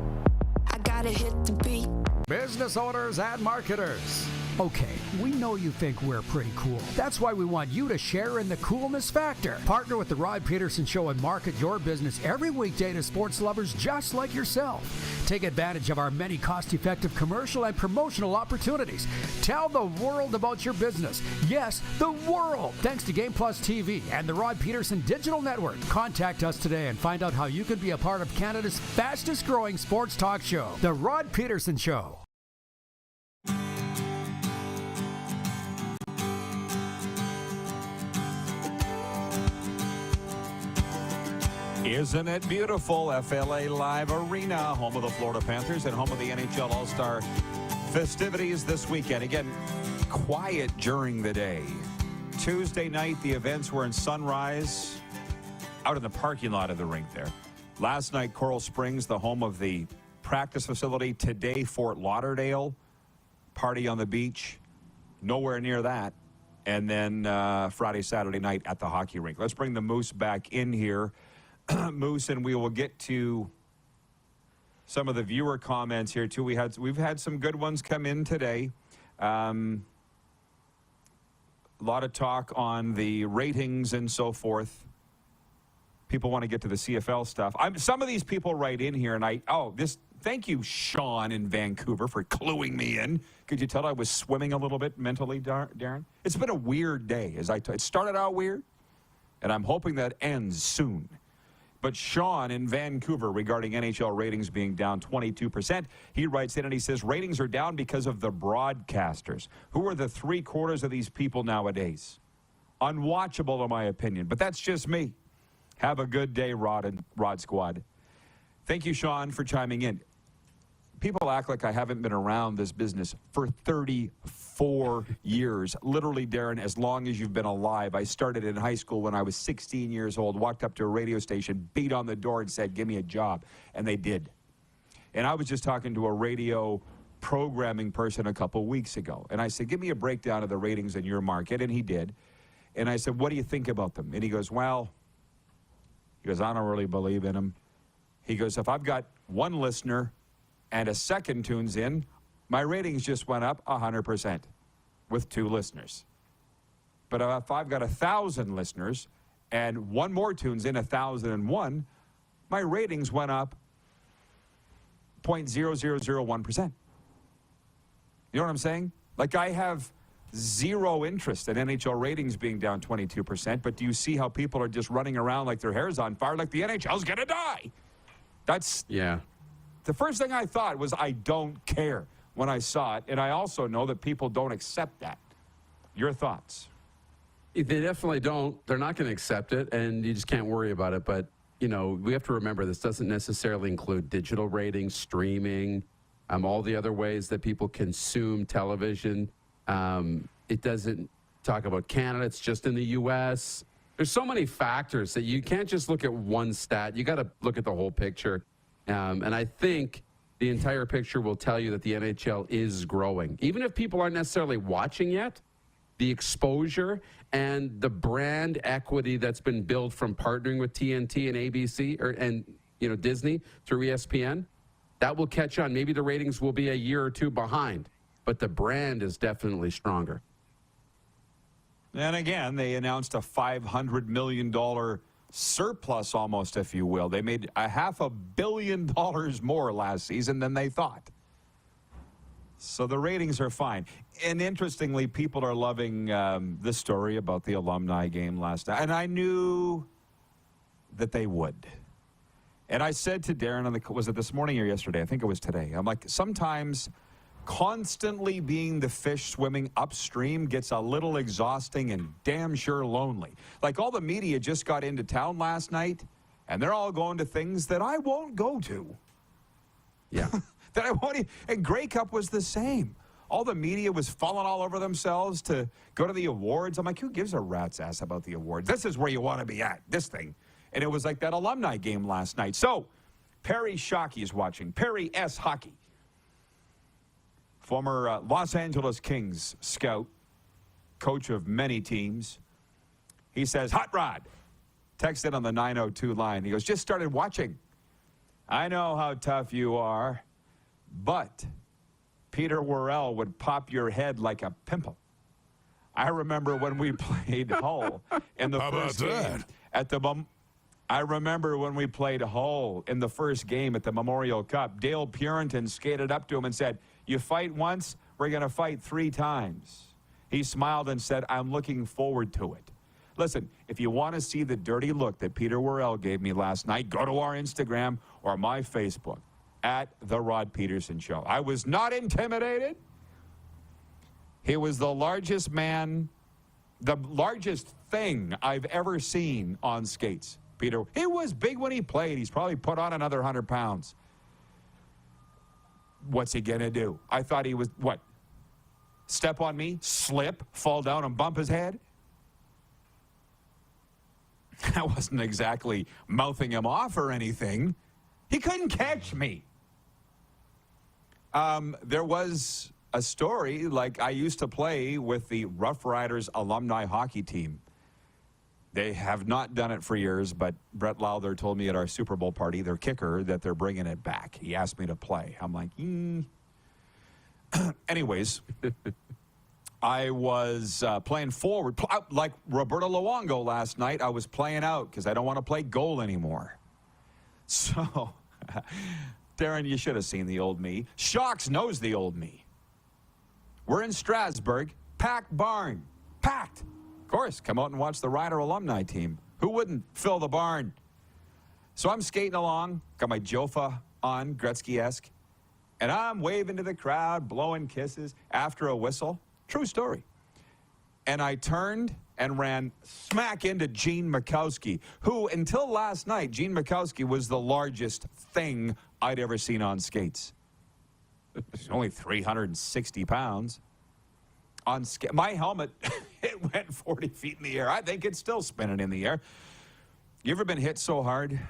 I gotta hit the beat. Business owners and marketers. Okay, we know you think we're pretty cool. That's why we want you to share in the coolness factor. Partner with The Rod Pedersen Show and market your business every weekday to sports lovers just like yourself. Take advantage of our many cost-effective commercial and promotional opportunities. Tell the world about your business. Yes, the world. Thanks to Game Plus TV and the Rod Pedersen Digital Network. Contact us today and find out how you can be a part of Canada's fastest-growing sports talk show, The Rod Pedersen Show. Isn't it beautiful? FLA Live Arena, home of the Florida Panthers and home of the NHL All-Star festivities this weekend. Again, quiet during the day. Tuesday night, the events were in Sunrise, out in the parking lot of the rink there. Last night, Coral Springs, the home of the practice facility. Today, Fort Lauderdale, party on the beach. Nowhere near that. And then Friday, Saturday night at the hockey rink. Let's bring the Moose back in here. Moose, and we will get to some of the viewer comments here too. We've had some good ones come in today. A lot of talk on the ratings and so forth. People want to get to the CFL stuff. Some of these people write in here, and thank you, Sean in Vancouver, for cluing me in. Could you tell I was swimming a little bit mentally, Darren? It's been a weird day. It started out weird, and I'm hoping that ends soon. But Sean in Vancouver, regarding NHL ratings being down 22%, he writes in and he says, ratings are down because of the broadcasters. Who are the three-quarters of these people nowadays? Unwatchable, in my opinion. But that's just me. Have a good day, Rod Squad. Thank you, Sean, for chiming in. People act like I haven't been around this business for 34 years. Literally, Darren, as long as you've been alive. I started in high school when I was 16 years old, walked up to a radio station, beat on the door and said, give me a job. And they did. And I was just talking to a radio programming person a couple weeks ago. And I said, give me a breakdown of the ratings in your market. And he did. And I said, what do you think about them? And he goes, I don't really believe in them. He goes, if I've got one listener and a second tunes in, my ratings just went up 100% with two listeners. But if I've got 1,000 listeners and one more tunes in, 1,001, my ratings went up 0.0001%. You know what I'm saying? Like, I have zero interest in NHL ratings being down 22%, but do you see how people are just running around like their hair's on fire, like the NHL's gonna die? Yeah. The first thing I thought was, I don't care when I saw it, and I also know that people don't accept that. Your thoughts? They definitely don't. They're not going to accept it, and you just can't worry about it. But, we have to remember this doesn't necessarily include digital ratings, streaming, all the other ways that people consume television. It doesn't talk about Canada. It's just in the U.S. There's so many factors that you can't just look at one stat. You got to look at the whole picture. And I think the entire picture will tell you that the NHL is growing. Even if people aren't necessarily watching yet, the exposure and the brand equity that's been built from partnering with TNT and ABC and Disney through ESPN, that will catch on. Maybe the ratings will be a year or two behind, but the brand is definitely stronger. And again, they announced a $500 million surplus, almost, if you will. They made $500 million more last season than they thought. So the ratings are fine. And interestingly, people are loving the story about the Alumni Game last night. And I knew that they would. And I said to Darren, was it this morning or yesterday? I think it was today. I'm like, sometimes constantly being the fish swimming upstream gets a little exhausting and damn sure lonely. Like, all the media just got into town last night, and they're all going to things that I won't go to. Yeah. That I won't. And Grey Cup was the same. all the media was falling all over themselves to go to the awards. I'm like, who gives a rat's ass about the awards? This is where you want to be at, this thing. And it was like that alumni game last night. So, Perry Shockey is watching. Perry S. Hockey. Former Los Angeles Kings scout, coach of many teams. He says, Hot Rod. Texted on the 902 line. He goes, just started watching. I know how tough you are, but Peter Worrell would pop your head like a pimple. I remember when we played Hull in the first game at the I remember when we played Hull in the first game at the Memorial Cup. Dale Purinton skated up to him and said, you fight once, we're going to fight 3 times. He smiled and said, I'm looking forward to it. Listen, if you want to see the dirty look that Peter Worrell gave me last night, go to our Instagram or my Facebook at The Rod Pedersen Show. I was not intimidated. He was the largest man, the largest thing I've ever seen on skates. Peter, he was big when he played. He's probably put on another 100 pounds. What's he going to do? I thought he was, what? Step on me, slip, fall down and bump his head? I wasn't exactly mouthing him off or anything. He couldn't catch me. There was a story, like I used to play with the Rough Riders alumni hockey team. They have not done it for years, but Brett Lowther told me at our Super Bowl party, their kicker, that they're bringing it back. He asked me to play. I'm like, Anyways, I was playing forward, like Roberto Luongo last night. I was playing out because I don't want to play goal anymore. So, Darren, you should have seen the old me. Shocks knows the old me. We're in Strasbourg, packed barn, packed. Of course, come out and watch the Rider alumni team. Who wouldn't fill the barn? So I'm skating along, got my Jofa on, Gretzky-esque, and I'm waving to the crowd, blowing kisses after a whistle. True story. And I turned and ran smack into Gene Mikowski, who, until last night, Gene Mikowski was the largest thing I'd ever seen on skates. He's only 360 pounds. On my helmet, it went 40 feet in the air. I think it's still spinning in the air. You ever been hit so hard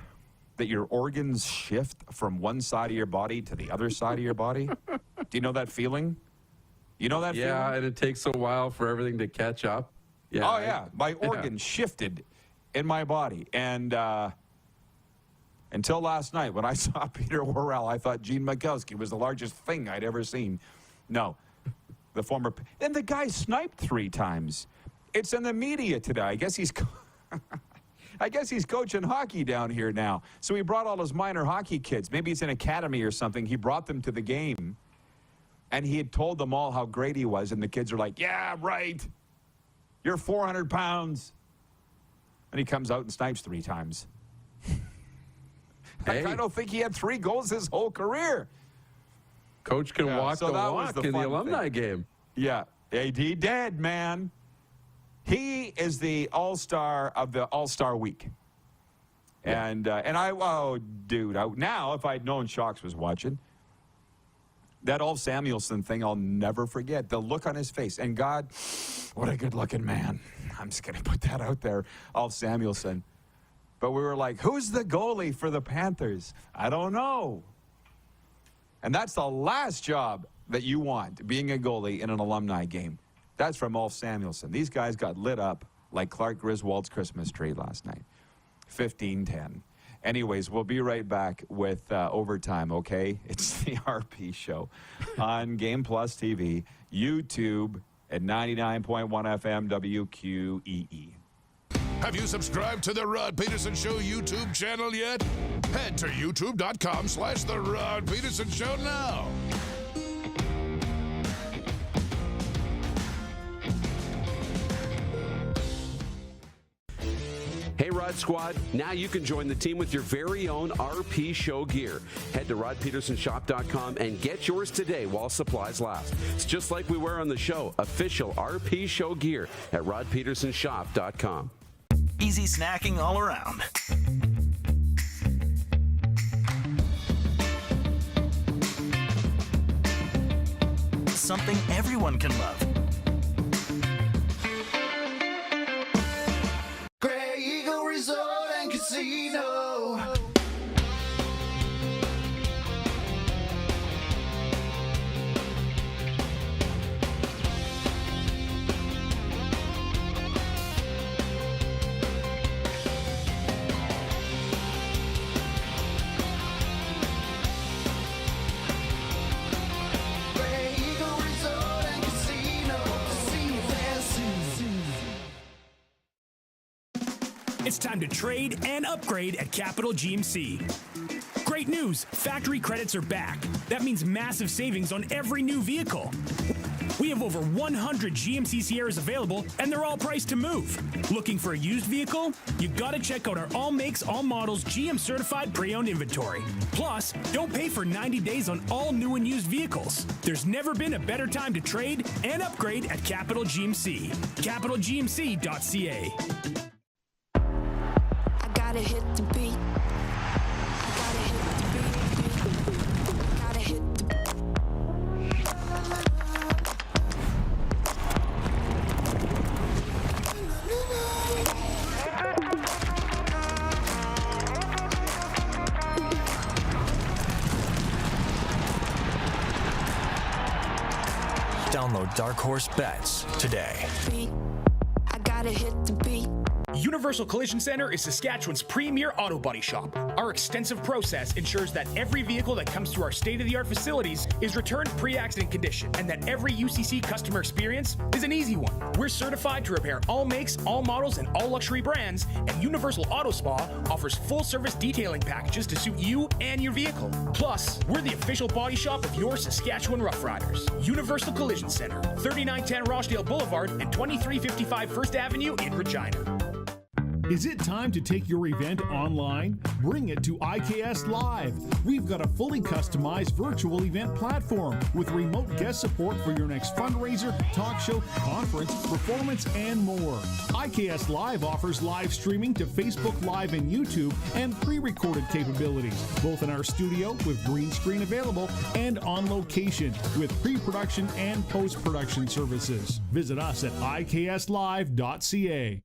that your organs shift from one side of your body to the other side of your body? Do you know that feeling? You know that feeling? Yeah, and it takes a while for everything to catch up. Yeah. Oh, yeah. My organs shifted in my body. And until last night, when I saw Peter Worrell, I thought Gene Mikowski was the largest thing I'd ever seen. No. The former... And the guy sniped 3 times. It's in the media today. I guess he's coaching hockey down here now. So he brought all his minor hockey kids. Maybe it's an academy or something. He brought them to the game. And he had told them all how great he was. And the kids are like, yeah, right. You're 400 pounds. And he comes out and snipes 3 times. Hey. I don't think he had 3 goals his whole career. Coach can walk the walk in the alumni game. Yeah, he did, man. He is the All-Star of the All-Star Week. Yeah. And oh, dude, now if I'd known Shocks was watching, that Ulf Samuelsson thing I'll never forget. The look on his face. And God, what a good-looking man. I'm just going to put that out there, Ulf Samuelsson. But we were like, who's the goalie for the Panthers? I don't know. And that's the last job that you want, being a goalie in an alumni game. That's from Ulf Samuelsson. These guys got lit up like Clark Griswold's Christmas tree last night. 15-10. Anyways, we'll be right back with overtime, okay? It's the RP Show on Game Plus TV, YouTube at 99.1 FM WQEE. Have you subscribed to the Rod Pedersen Show YouTube channel yet? Head to youtube.com/The Rod Pedersen Show now. Hey, Rod Squad, now you can join the team with your very own RP Show gear. Head to rodpedersenshop.com and get yours today while supplies last. It's just like we wear on the show, official RP Show gear at rodpedersenshop.com. Easy snacking all around. something everyone can love. Grey Eagle Resort and Casino. Grey Eagle Resort and Casino. Casino fancy. It's time to trade and upgrade at Capital GMC. Great news, factory credits are back. That means massive savings on every new vehicle. We have over 100 GMC Sierras available, and they're all priced to move. Looking for a used vehicle? You gotta check out our all makes, all models, GM certified pre-owned inventory. Plus, don't pay for 90 days on all new and used vehicles. There's never been a better time to trade and upgrade at Capital GMC. CapitalGMC.ca. I gotta hit the beat. I gotta hit the beat. Gotta hit the Download Dark Horse Bets today. beat. I gotta hit the beat. Universal Collision Center is Saskatchewan's premier auto body shop. Our extensive process ensures that every vehicle that comes through our state-of-the-art facilities is returned pre-accident condition, and that every UCC customer experience is an easy one. We're certified to repair all makes, all models, and all luxury brands, and Universal Auto Spa offers full-service detailing packages to suit you and your vehicle. Plus, we're the official body shop of your Saskatchewan Rough Riders. Universal Collision Center, 3910 Rochdale Boulevard and 2355 First Avenue in Regina. Is it time to take your event online? Bring it to IKS Live. We've got a fully customized virtual event platform with remote guest support for your next fundraiser, talk show, conference, performance, and more. IKS Live offers live streaming to Facebook Live and YouTube and pre-recorded capabilities, both in our studio with green screen available and on location with pre-production and post-production services. Visit us at ikslive.ca.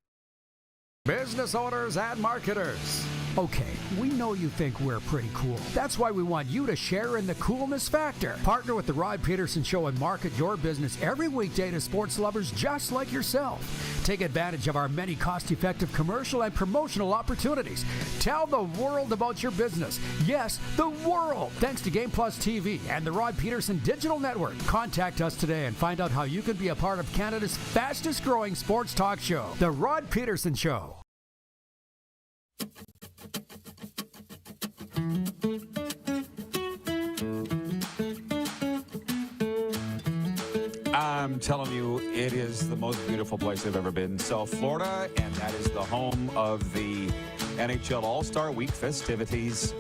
Business owners and marketers. Okay, we know you think we're pretty cool. That's why we want you to share in the coolness factor. Partner with the Rod Pedersen Show and market your business every weekday to sports lovers just like yourself. Take advantage of our many cost-effective commercial and promotional opportunities. Tell the world about your business. Yes, the world. Thanks to Game Plus TV and the Rod Pedersen Digital Network. Contact us today and find out how you can be a part of Canada's fastest-growing sports talk show, The Rod Pedersen Show. I'm telling you, it is the most beautiful place I've ever been. South Florida, and that is the home of the NHL All-Star Week festivities,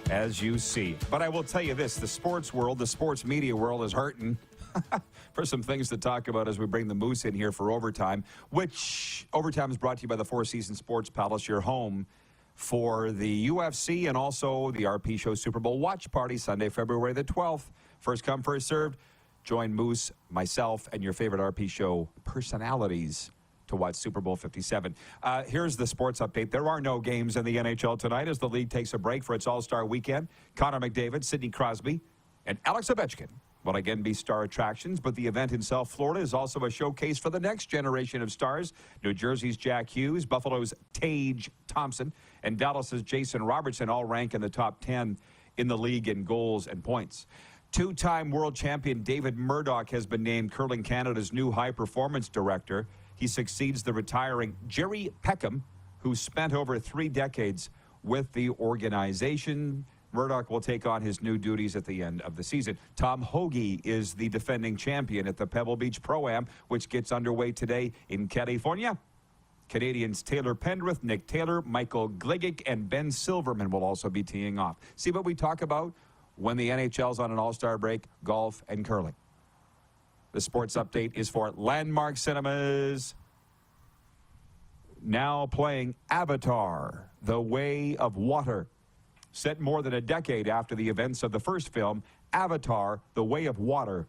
as you see. But I will tell you this, the sports world, the sports media world is hurting for some things to talk about as we bring the Moose in here for Overtime, which Overtime is brought to you by the Four Seasons Sports Palace, your home for the UFC and also the RP Show Super Bowl Watch Party Sunday, February the 12th. First come, first served. Join Moose, myself, and your favorite RP Show personalities to watch Super Bowl 57. Here's the sports update. There are no games in the NHL tonight as the league takes a break for its All-Star weekend. Connor McDavid, Sidney Crosby, and Alex Ovechkin will again be star attractions, but the event in South Florida is also a showcase for the next generation of stars. New Jersey's Jack Hughes, Buffalo's Tage Thompson, and Dallas's Jason Robertson all rank in the top 10 in the league in goals and points. Two-time world champion David Murdoch has been named Curling Canada's new high-performance director. He succeeds the retiring Jerry Peckham, who spent over 3 decades with the organization. Murdoch will take on his new duties at the end of the season. Tom Hoagie is the defending champion at the Pebble Beach Pro-Am, which gets underway today in California. Canadians Taylor Pendrith, Nick Taylor, Michael Gligic, and Ben Silverman will also be teeing off. See what we talk about when the NHL's on an all-star break? Golf and curling. The sports update is for Landmark Cinemas. Now playing Avatar, The Way of Water. Set more than a decade after the events of the first film, Avatar, The Way of Water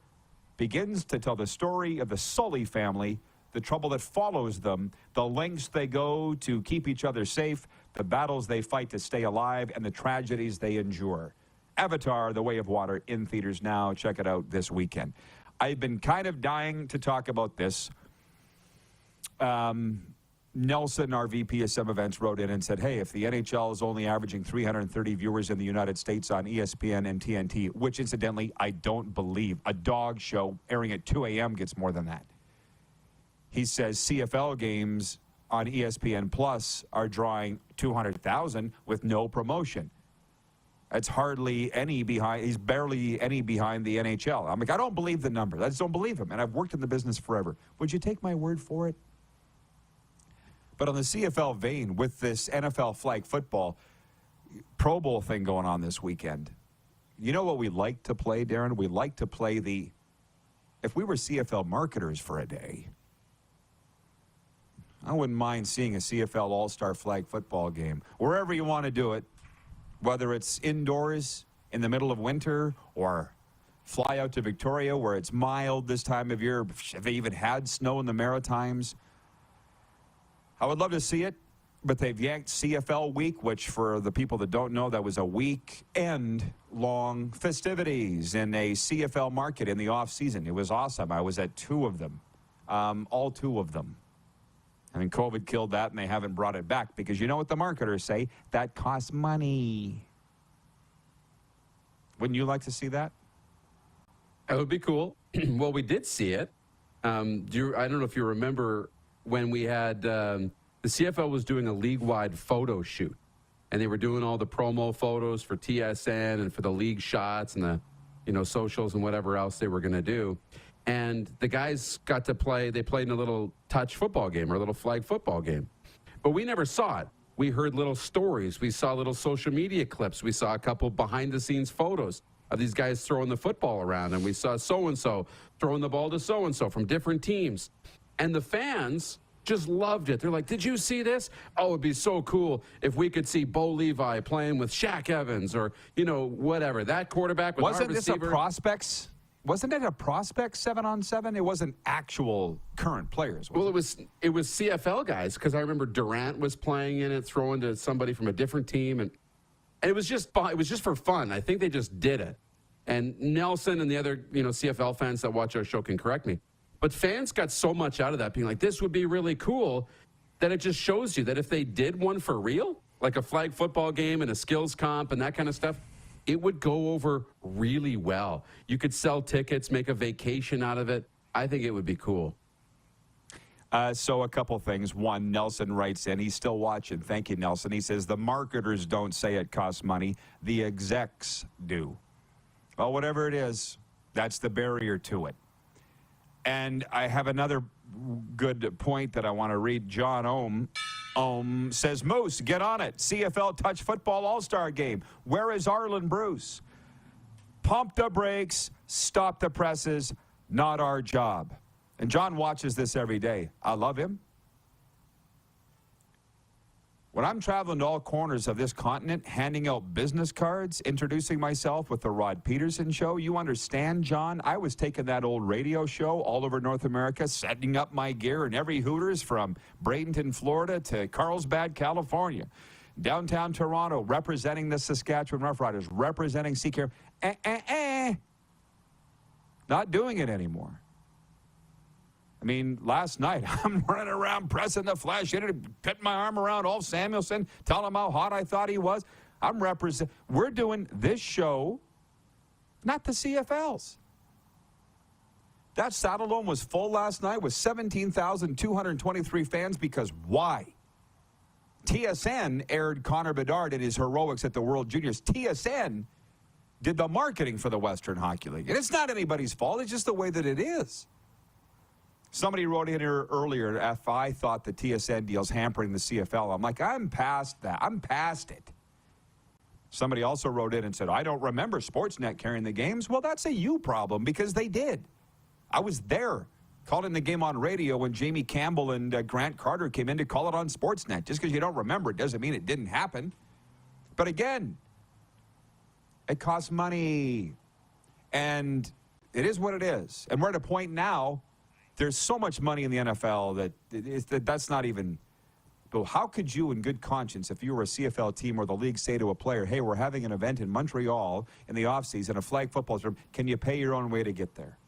begins to tell the story of the Sully family, the trouble that follows them, the lengths they go to keep each other safe, the battles they fight to stay alive, and the tragedies they endure. Avatar, The Way of Water, in theaters now. Check it out this weekend. I've been kind of dying to talk about this. Nelson, our VP of some events, wrote in and said, hey, if the NHL is only averaging 330 viewers in the United States on ESPN and TNT, which incidentally, I don't believe, a dog show airing at 2 a.m. gets more than that. He says CFL games on ESPN Plus are drawing 200,000 with no promotion. It's hardly any behind. He's barely any behind the NHL. I'm like, I don't believe the number. I just don't believe him. And I've worked in the business forever. Would you take my word for it? But on the CFL vein, with this NFL flag football Pro Bowl thing going on this weekend, you know what we like to play, Darren? We like to play if we were CFL marketers for a day, I wouldn't mind seeing a CFL All-Star flag football game. Wherever you want to do it, whether it's indoors in the middle of winter or fly out to Victoria where it's mild this time of year. If they even had snow in the Maritimes, I would love to see it, but they've yanked CFL week, which for the people that don't know, that was a weekend-long festivities in a CFL market in the off-season. It was awesome. I was at two of them, all two of them. I mean, COVID killed that, and they haven't brought it back because you know what the marketers say? That costs money. Wouldn't you like to see that? That would be cool. Well, we did see it. I don't know if you remember when we had the CFL was doing a league-wide photo shoot, and they were doing all the promo photos for TSN and for the league shots and the socials and whatever else they were going to do. And the guys got to play. They played in a little touch football game or a little flag football game. But we never saw it. We heard little stories. We saw little social media clips. We saw a couple behind-the-scenes photos of these guys throwing the football around. And we saw so-and-so throwing the ball to so-and-so from different teams. And the fans just loved it. They're like, did you see this? Oh, it'd be so cool if we could see Bo Levi playing with Shaq Evans or, whatever. That quarterback with Wasn't our this a receiver. prospects? Wasn't it a prospect 7-on-7? It wasn't actual current players. It was CFL guys because I remember Durant was playing in it, throwing to somebody from a different team, and it was just for fun. I think they just did it. And Nelson and the other CFL fans that watch our show can correct me, but fans got so much out of that, being like, this would be really cool, that it just shows you that if they did one for real, like a flag football game and a skills comp and that kind of stuff, it would go over really well. You could sell tickets, make a vacation out of it. I think it would be cool. So a couple things. One, Nelson writes in. He's still watching. Thank you, Nelson. He says, the marketers don't say it costs money. The execs do. Well, whatever it is, that's the barrier to it. And I have another good point that I want to read. John Ohm says, Moose, get on it. CFL Touch Football All-Star Game. Where is Arlen Bruce? Pump the brakes, stop the presses, not our job. And John watches this every day. I love him. When I'm traveling to all corners of this continent, handing out business cards, introducing myself with the Rod Pedersen Show, you understand, John, I was taking that old radio show all over North America, setting up my gear in every Hooters from Bradenton, Florida to Carlsbad, California. Downtown Toronto, representing the Saskatchewan Roughriders, representing Seacare. Not doing it anymore. I mean, last night, I'm running around pressing the flash, putting my arm around Ulf Samuelsson, telling him how hot I thought he was. We're doing this show, not the CFLs. That Saddle Dome was full last night with 17,223 fans because why? TSN aired Connor Bedard and his heroics at the World Juniors. TSN did the marketing for the Western Hockey League. And it's not anybody's fault. It's just the way that it is. Somebody wrote in here earlier if I thought the TSN deal's hampering the CFL. I'm like, I'm past that. I'm past it. Somebody also wrote in and said, I don't remember Sportsnet carrying the games. Well, that's a you problem because they did. I was there calling the game on radio when Jamie Campbell and Grant Carter came in to call it on Sportsnet. Just because you don't remember it doesn't mean it didn't happen. But again, it costs money. And it is what it is. And we're at a point now, there's so much money in the NFL that's not even. But how could you, in good conscience, if you were a CFL team or the league, say to a player, hey, we're having an event in Montreal in the offseason, a flag football term, can you pay your own way to get there?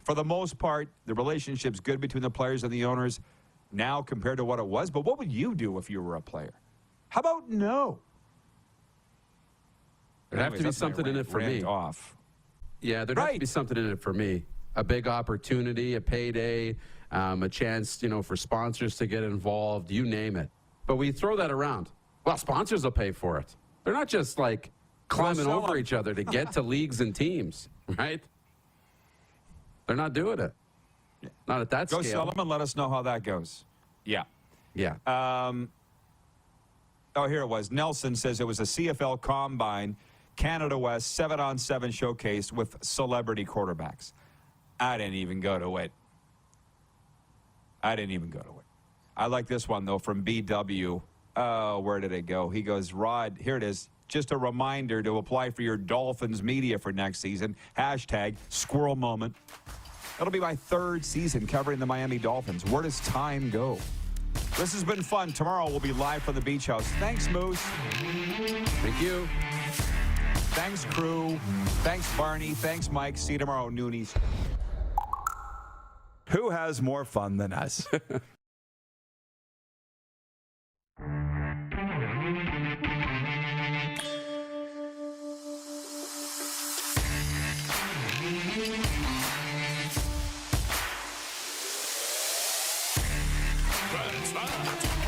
For the most part, the relationship's good between the players and the owners now compared to what it was. But what would you do if you were a player? How about no? There'd have to be something in it for me. Yeah, there'd have to be something in it for me. A big opportunity, a payday, a chance, for sponsors to get involved, you name it. But we throw that around. Well, sponsors will pay for it. They're not just like climbing over each other to get to leagues and teams, right? They're not doing it. Not at that scale. Go sell them and let us know how that goes. Yeah. Yeah. Here it was. Nelson says it was a CFL Combine, Canada West 7-on-7 showcase with celebrity quarterbacks. I didn't even go to it. I like this one, though, from BW. Oh, where did it go? He goes, Rod, here it is. Just a reminder to apply for your Dolphins media for next season. Hashtag squirrel moment. It'll be my 3rd season covering the Miami Dolphins. Where does time go? This has been fun. Tomorrow we'll be live from the Beach House. Thanks, Moose. Thank you. Thanks, crew. Thanks, Barney. Thanks, Mike. See you tomorrow, Noonies. Who has more fun than us? That's that.